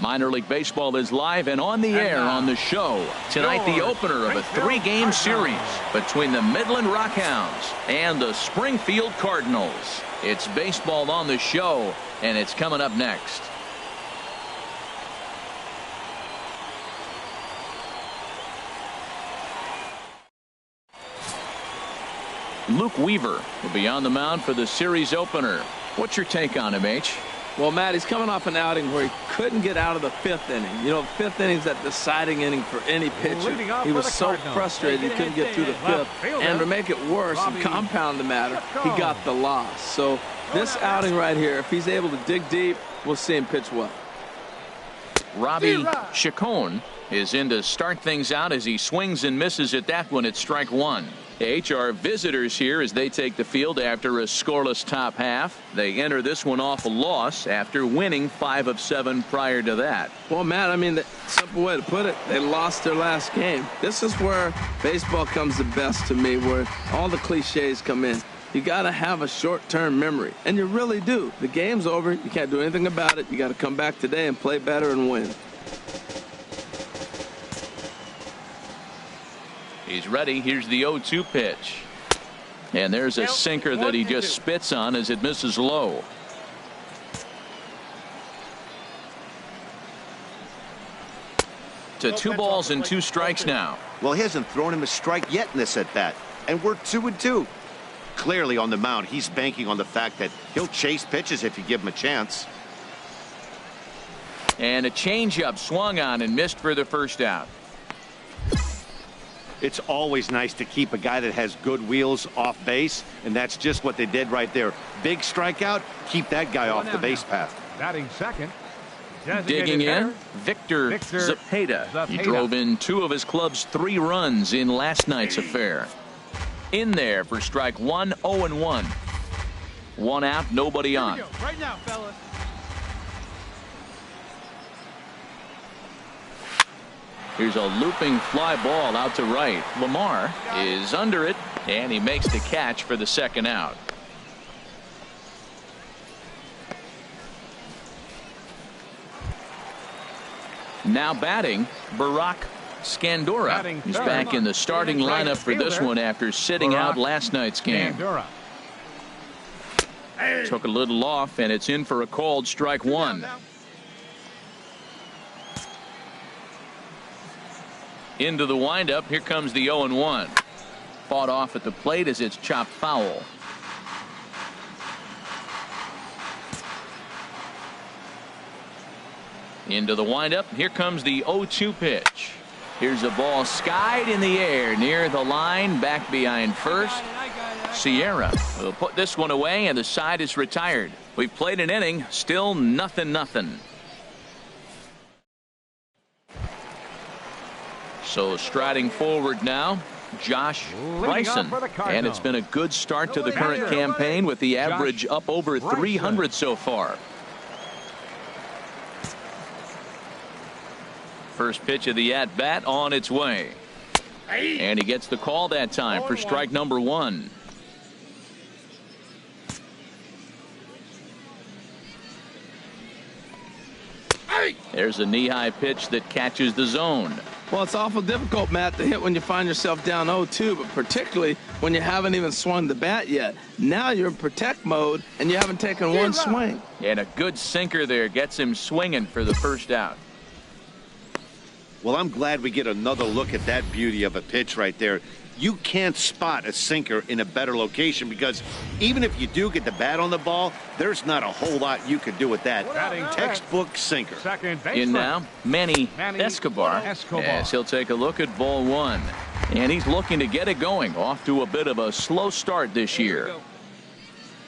Minor League Baseball is live and on the air on the show. Tonight, the opener of a three-game series between the Midland Rockhounds and the Springfield Cardinals. It's baseball on the show, and it's coming up next. Luke Weaver will be on the mound for the series opener. What's your take on him, H? Well, Matt, he's coming off an outing where he couldn't get out of the fifth inning. You know, fifth inning's that deciding inning for any pitcher. He was so frustrated he couldn't get through the fifth. And to make it worse and compound the matter, he got the loss. So this outing right here, if he's able to dig deep, we'll see him pitch well. Robbie Chacon is in to start things out as he swings and misses at that one at strike one. HR visitors here as they take the field after a scoreless top half. They enter this one off a loss after winning 5 of 7 prior to that. Well, Matt, I mean, the simple way to put it, they lost their last game. This is where baseball comes the best to me, where all the cliches come in. You got to have a short-term memory, and you really do. The game's over. You can't do anything about it. You got to come back today and play better and win. He's ready. Here's the 0-2 pitch. And there's a sinker that he just spits on as it misses low. To 2 balls and 2 strikes now. Well, he hasn't thrown him a strike yet in this at-bat, and we're 2-2. Clearly on the mound, he's banking on the fact that he'll chase pitches if you give him a chance. And a changeup swung on and missed for the first out. It's always nice to keep a guy that has good wheels off base, and that's just what they did right there. Big strikeout, keep that guy off the base path. Batting second. Digging in, Victor Zepeda. He drove in 2 of his club's 3 runs in last night's affair. In there for strike 1, 0-1. 1 out, nobody on. Right now, fellas. Here's a looping fly ball out to right. Lamar is under it, and he makes the catch for the second out. Now batting, Barack Scandura. He's back in the starting lineup for this one after sitting out last night's game. Took a little off, and it's in for a called strike 1. Into the windup. Here comes the 0-1. Fought off at the plate as it's chopped foul. Into the windup. Here comes the 0-2 pitch. Here's a ball skied in the air near the line, back behind first. Sierra will put this one away, and the side is retired. We've played an inning, still 0-0. So striding forward now, Josh Bryson, and it's been a good start to the current campaign with the average up over 300 so far. First pitch of the at-bat on its way. And he gets the call that time for strike number 1. There's a knee-high pitch that catches the zone. Well, it's awful difficult, Matt, to hit when you find yourself down 0-2, but particularly when you haven't even swung the bat yet. Now you're in protect mode, and you haven't taken one swing. And a good sinker there gets him swinging for the first out. Well, I'm glad we get another look at that beauty of a pitch right there. You can't spot a sinker in a better location because even if you do get the bat on the ball, there's not a whole lot you could do with that. Textbook sinker. In now, Manny Escobar, as he'll take a look at ball 1. And he's looking to get it going. Off to a bit of a slow start this year.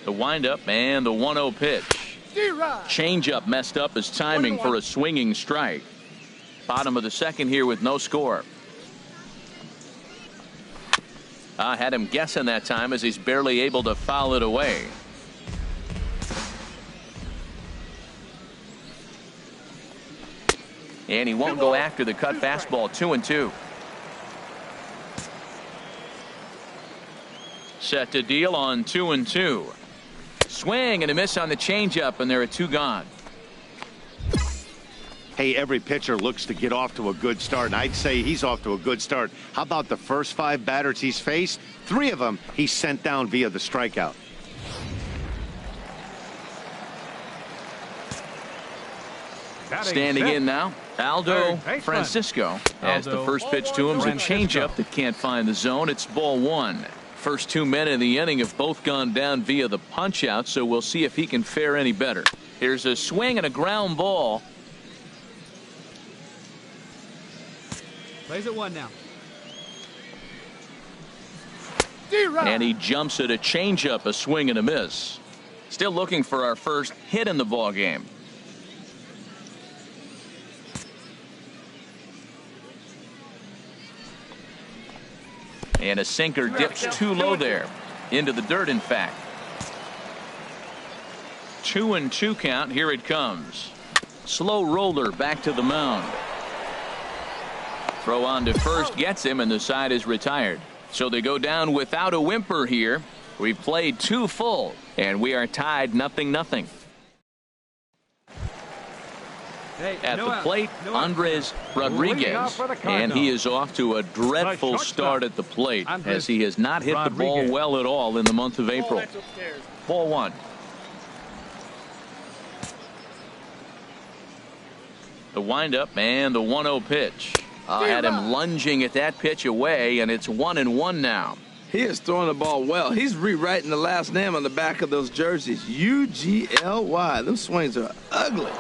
The windup and the 1-0 pitch. Changeup messed up his timing for a swinging strike. Bottom of the second here with no score. I had him guessing that time as he's barely able to foul it away. And he won't go after the cut fastball. 2-2. Set to deal on 2-2. Swing and a miss on the changeup, and there are 2 gone. Hey, every pitcher looks to get off to a good start, and I'd say he's off to a good start. How about the first 5 batters he's faced? 3 of them he sent down via the strikeout. Standing in now, Aldo Francisco. As the first pitch to him is a changeup that can't find the zone. It's ball 1. First 2 men in the inning have both gone down via the punch out, so we'll see if he can fare any better. Here's a swing and a ground ball. Plays at 1 now. And he jumps at a changeup, a swing and a miss. Still looking for our first hit in the ball game. And a sinker dips too low there. Into the dirt, in fact. 2-2 count. Here it comes. Slow roller back to the mound. Throw on to first gets him, and the side is retired. So they go down without a whimper here. We've played 2 full, and we are tied 0-0. At the plate, Andres Rodriguez, and he is off to a dreadful start at the plate as he has not hit the ball well at all in the month of April. Ball 1. The windup and the 1-0 pitch. Had him lunging at that pitch away, and it's 1-1 now. He is throwing the ball well. He's rewriting the last name on the back of those jerseys. UGLY. Those swings are ugly.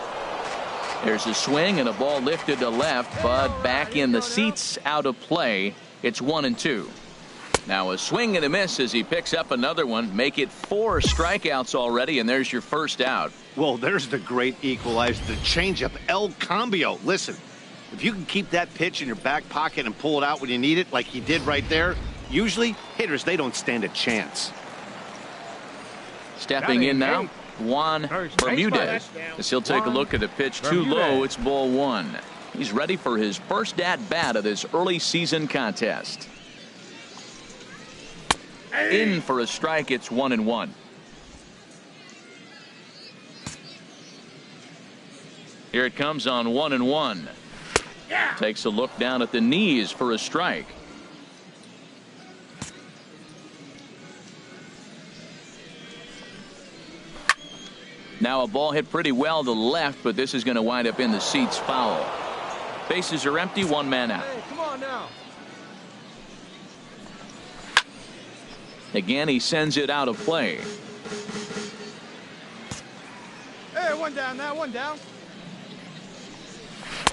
There's a swing and a ball lifted to left, but back in the seats, out of play. It's 1-2. Now a swing and a miss as he picks up another one. Make it 4 strikeouts already, and there's your first out. Well, there's the great equalizer, the changeup, El Cambio. Listen, if you can keep that pitch in your back pocket and pull it out when you need it, like he did right there, usually hitters, they don't stand a chance. Stepping in now, Juan Bermudez, as he'll take a look at a pitch too low. It's ball 1. He's ready for his first at-bat of this early season contest. In for a strike. It's 1-1. Here it comes on 1-1. Takes a look down at the knees for a strike. Now a ball hit pretty well to left, but this is going to wind up in the seats, foul. Bases are empty, 1 man out. Hey, come on now. Again, he sends it out of play. Hey, 1 down now, 1 down.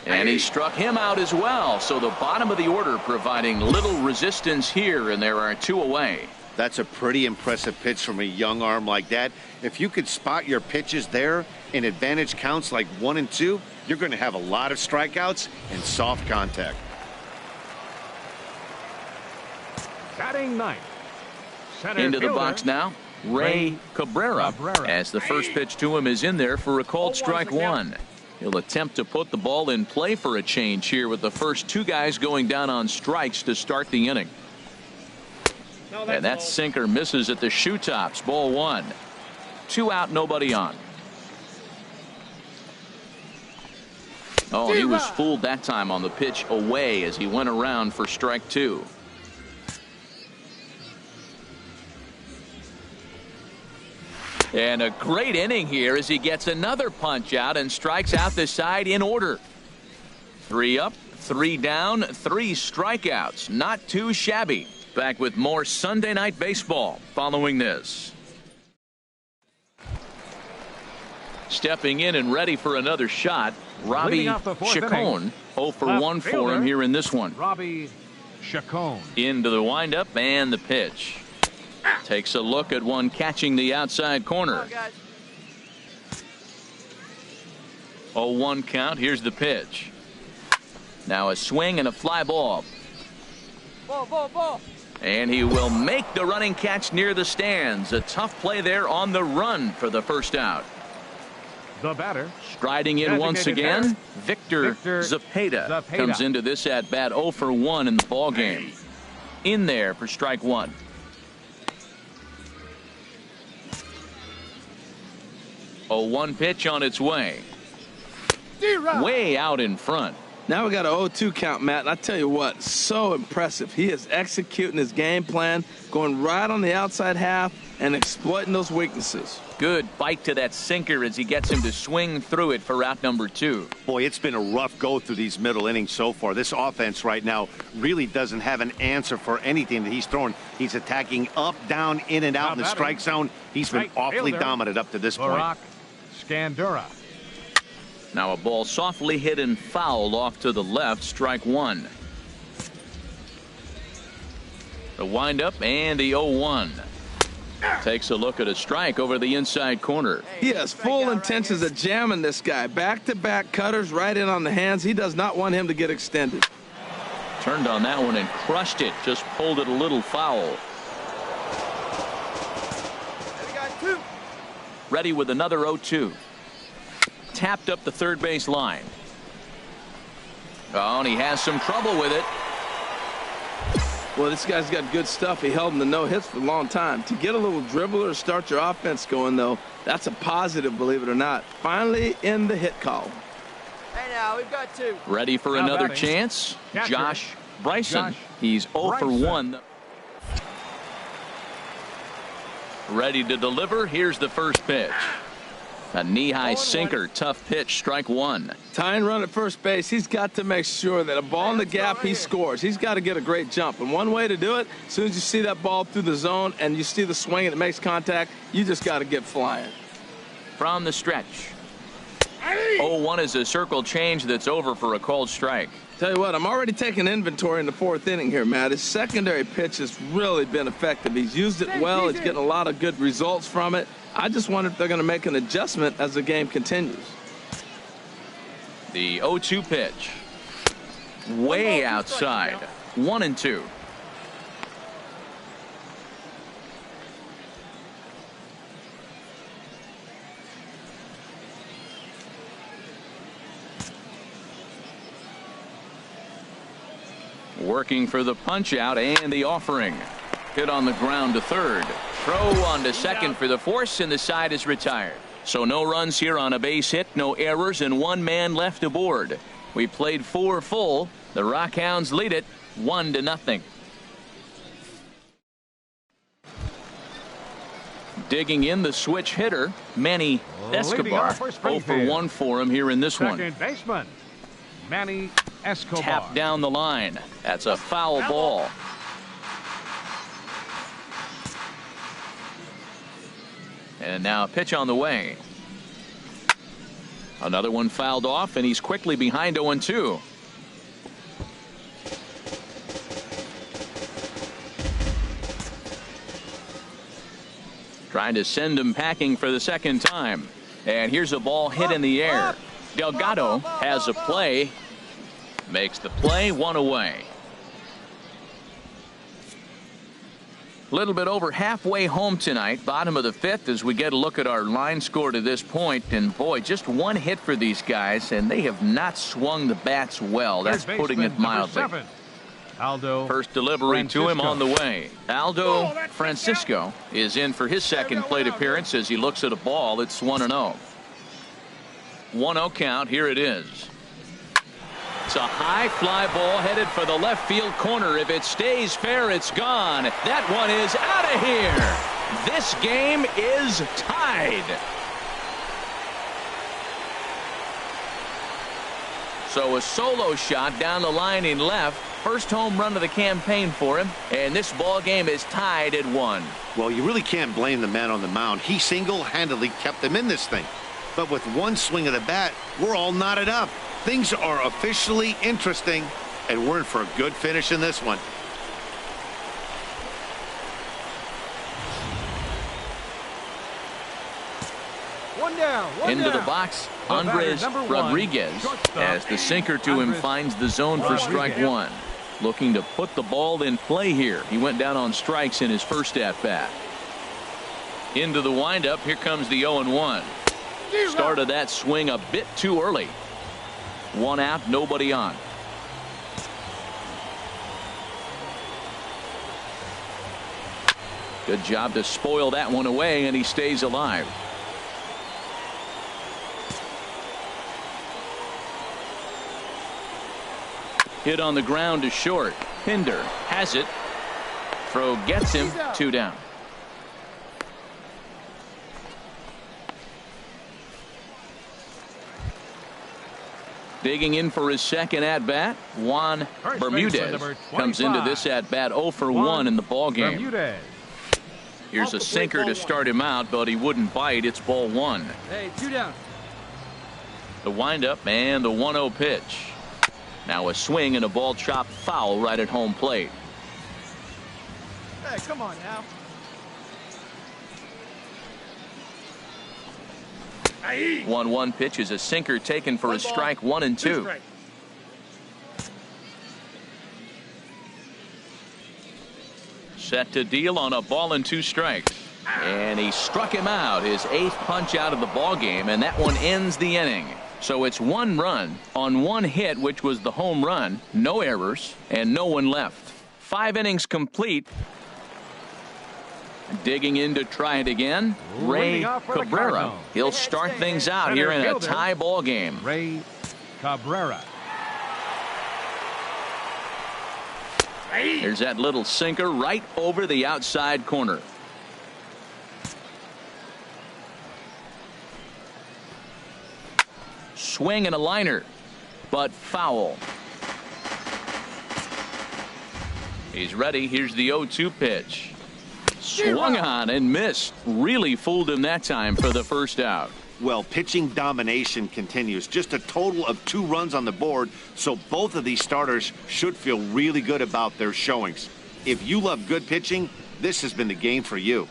And he struck him out as well. So the bottom of the order providing little resistance here, and there are 2 away. That's a pretty impressive pitch from a young arm like that. If you could spot your pitches there in advantage counts like 1 and 2, you're going to have a lot of strikeouts and soft contact. Batting ninth. Center Into the fielder, box now, Ray Cabrera, as the first pitch to him is in there for a called strike 1. He'll attempt to put the ball in play for a change here with the first 2 guys going down on strikes to start the inning. And that sinker misses at the shoe tops. Ball 1. 2 out, nobody on. Oh, he was fooled that time on the pitch away as he went around for strike 2. And a great inning here as he gets another punch out and strikes out the side in order. 3 up, 3 down, 3 strikeouts. Not too shabby. Back with more Sunday Night Baseball following this. Stepping in and ready for another shot, Robbie Chacon. 0 for 1 for him here in this one. Robbie Chacon. Into the windup and the pitch. Takes a look at one catching the outside corner. 0-1 count. Here's the pitch. Now a swing and a fly ball. Ball. And he will make the running catch near the stands. A tough play there on the run for the first out. The batter. Striding in once again, Victor Zepeda comes into this at bat 0 for 1 in the ball game. In there for strike 1. A 1 pitch on its way. Way out in front. Now we got an 0-2 count, Matt, and I tell you what, so impressive. He is executing his game plan, going right on the outside half and exploiting those weaknesses. Good bite to that sinker as he gets him to swing through it for out number 2. Boy, it's been a rough go through these middle innings so far. This offense right now really doesn't have an answer for anything that he's throwing. He's attacking up, down, in and out in the strike zone. He's been awfully dominant up to this point. Scandura. Now a ball softly hit and fouled off to the left, strike 1. The windup and the 0-1. Takes a look at a strike over the inside corner. He has full intentions of jamming this guy. Back-to-back cutters right in on the hands. He does not want him to get extended. Turned on that one and crushed it. Just pulled it a little foul. Ready with another 0-2. Tapped up the third base line. Oh, and he has some trouble with it. Well, this guy's got good stuff. He held him to no hits for a long time. To get a little dribbler to start your offense going, though, that's a positive, believe it or not. Finally in the hit column. Hey, now, we've got 2. Ready for another chance? Catcher. Josh Bryson. He's 0 for 1. Ready to deliver. Here's the first pitch. A knee-high sinker, tough pitch, strike 1. Tying run at first base, he's got to make sure that a ball in the gap, he scores. He's got to get a great jump. And one way to do it, as soon as you see that ball through the zone and you see the swing and it makes contact, you just got to get flying. From the stretch. 0-1 is a circle change that's over for a called strike. Tell you what, I'm already taking inventory in the 4th inning here, Matt. His secondary pitch has really been effective. He's used it well. He's getting a lot of good results from it. I just wonder if they're going to make an adjustment as the game continues. The 0-2 pitch. Way outside. 1-2. Working for the punch out and the offering. Hit on the ground to third. Throw on to second for the force, and the side is retired. So no runs here on a base hit, no errors, and 1 man left aboard. We played 4 full. The Rockhounds lead it 1-0. Digging in the switch hitter, Manny Escobar. 0 for 1 for him here in this one. Second baseman, Manny Escobar. Tap down the line. That's a foul ball. And now a pitch on the way. Another one fouled off, and he's quickly behind 0-2. Trying to send him packing for the second time. And here's a ball hit in the air. Delgado has a play. Makes the play, 1 away. Little bit over halfway home tonight, bottom of the 5th, as we get a look at our line score to this point. And boy, just 1 hit for these guys, and they have not swung the bats well. That's putting it mildly. Aldo First delivery to him on the way. Aldo Francisco is in for his second plate appearance as he looks at a ball. It's 1-0. 1-0 count. Here it is. It's a high fly ball headed for the left field corner. If it stays fair, it's gone. That one is out of here. This game is tied. So a solo shot down the line in left. First home run of the campaign for him. And this ball game is tied at 1. Well, you really can't blame the man on the mound. He single-handedly kept them in this thing. But with 1 swing of the bat, we're all knotted up. Things are officially interesting, and we're in for a good finish in this one. One down. Into the box, Andres Rodriguez, as the sinker to him finds the zone for strike 1. Looking to put the ball in play here. He went down on strikes in his first at-bat. Into the windup, here comes the 0-1. Started that swing a bit too early. 1 out, nobody on. Good job to spoil that one away, and he stays alive. Hit on the ground to short. Pinder has it. Throw gets him. 2 down. Digging in for his second at-bat, Juan Bermudez comes into this at-bat 0 for 1 in the ballgame. Here's a sinker to start him out, but he wouldn't bite. It's ball 1. Hey, 2 down. The windup and the 1-0 pitch. Now a swing and a ball chopped foul right at home plate. Hey, come on now. 1-1 pitch is a sinker taken for a strike. 1-2. Set to deal on a ball and 2 strikes. And he struck him out, his 8th punch out of the ball game, and that one ends the inning. So it's 1 run on 1 hit, which was the home run, no errors, and no one left. 5 innings complete. Digging in to try it again, Ray Cabrera. He'll start things out here in a tie ball game. Ray Cabrera. There's that little sinker right over the outside corner. Swing and a liner, but foul. He's ready. Here's the 0-2 pitch. Swung on and missed. Really fooled him that time for the first out. Well, pitching domination continues. Just a total of 2 runs on the board, so both of these starters should feel really good about their showings. If you love good pitching, this has been the game for you.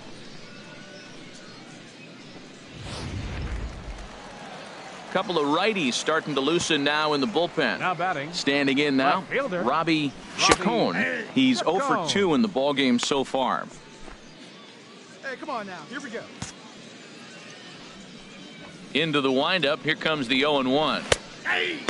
Couple of righties starting to loosen now in the bullpen. Now batting. Standing in now, Robbie Chacon. He's 0 for 2 in the ballgame so far. Hey, come on now. Here we go. Into the windup. Here comes the 0-1.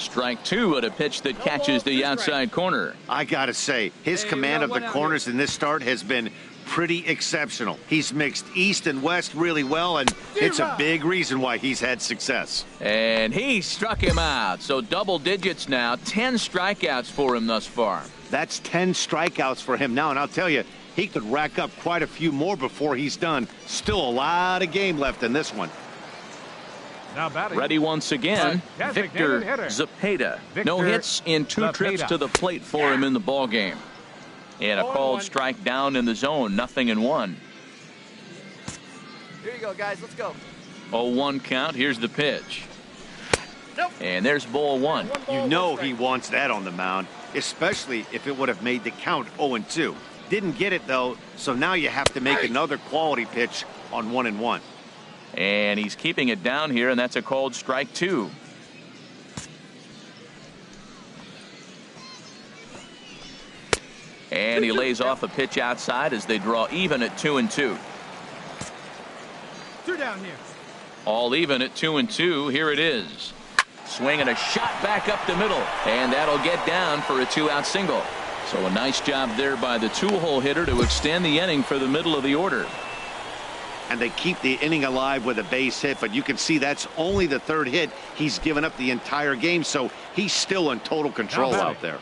Strike 2 at a pitch that catches the outside corner. I gotta say, his command of the corners in this start has been pretty exceptional. He's mixed east and west really well, and it's a big reason why he's had success. And he struck him out. So double digits now. 10 strikeouts for him thus far. That's 10 strikeouts for him now, and I'll tell you, he could rack up quite a few more before he's done. Still a lot of game left in this one. Now batting. Ready once again, Victor Zepeda. No hits in 2 trips to the plate for him in the ball game. And a called strike down in the zone, 0-1. Here you go, guys. Let's go. 0-1 count. Here's the pitch. And there's ball 1. You know he wants that on the mound, especially if it would have made the count 0-2. Didn't get it, though, so now you have to make another quality pitch on 1-1. And he's keeping it down here, and that's a called strike 2. And he lays off a pitch outside as they draw even at 2-2. 2 down here. All even at 2-2. Here it is. Swing and a shot back up the middle. And that'll get down for a 2-out single. So a nice job there by the 2-hole hitter to extend the inning for the middle of the order. And they keep the inning alive with a base hit, but you can see that's only the 3rd hit he's given up the entire game, so he's still in total control out there.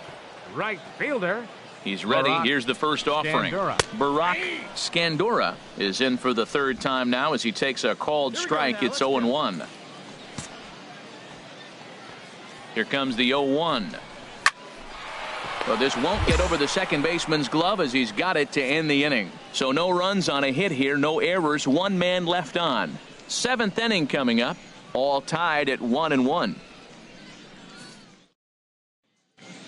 Right fielder. He's ready. Here's the first offering. Barack Scandora is in for the 3rd time now as he takes a called strike. It's 0-1. Here comes the 0-1. Well, this won't get over the second baseman's glove as he's got it to end the inning. So no runs on a hit here, no errors, 1 man left on. 7th inning coming up, all tied at 1-1.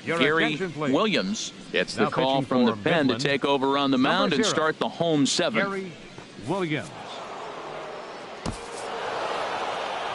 Gary Williams gets the call from the pen to take over on the mound and start the home 7th. Gary Williams.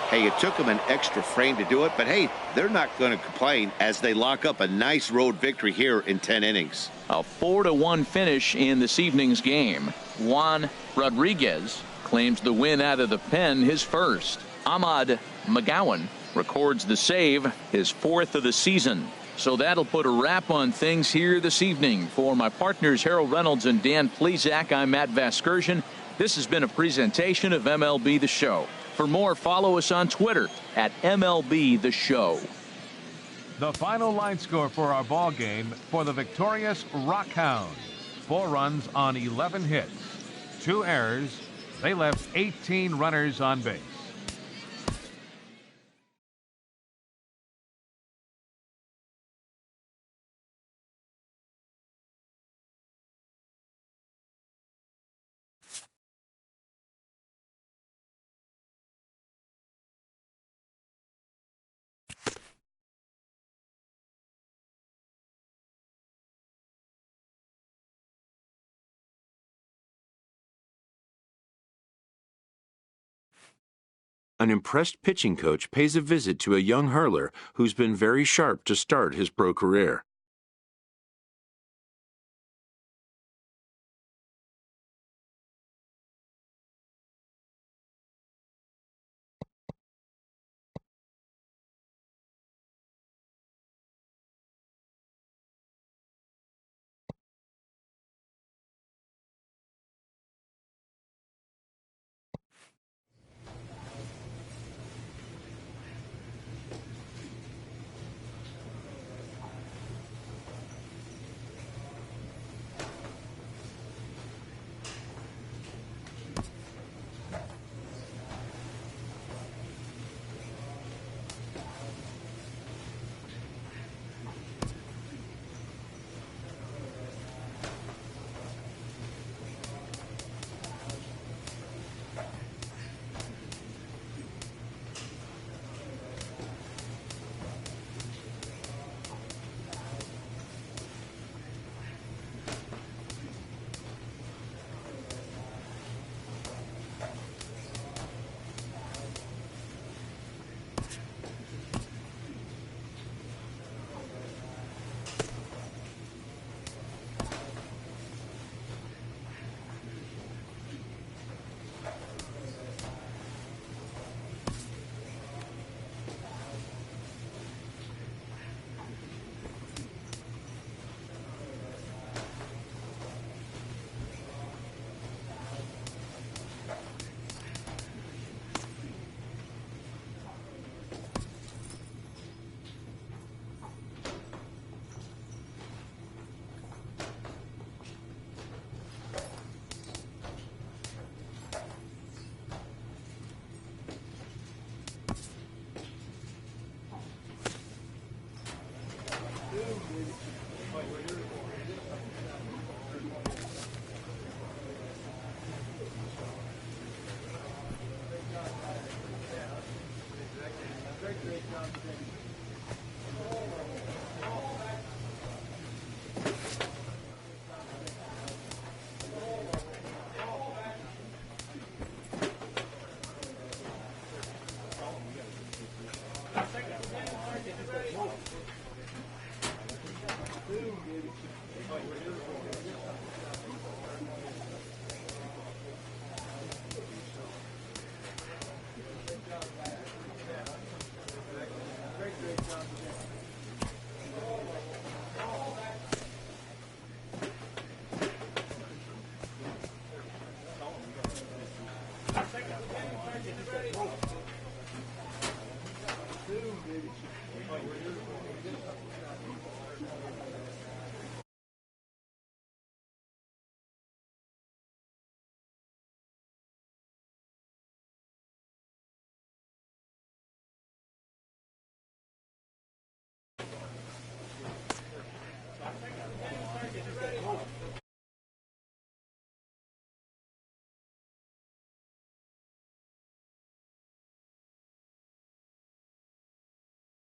Hey, it took him an extra frame to do it, but hey, they're not going to complain as they lock up a nice road victory here in 10 innings. A 4-1 finish in this evening's game. Juan Rodriguez claims the win out of the pen, his first. Ahmad McGowan records the save, his 4th of the season. So that'll put a wrap on things here this evening. For my partners Harold Reynolds and Dan Plesac, I'm Matt Vasgersian. This has been a presentation of MLB The Show. For more, follow us on Twitter at MLB The Show. The final line score for our ball game for the victorious Rockhounds. 4 runs on 11 hits. 2 errors. They left 18 runners on base. An impressed pitching coach pays a visit to a young hurler who's been very sharp to start his pro career.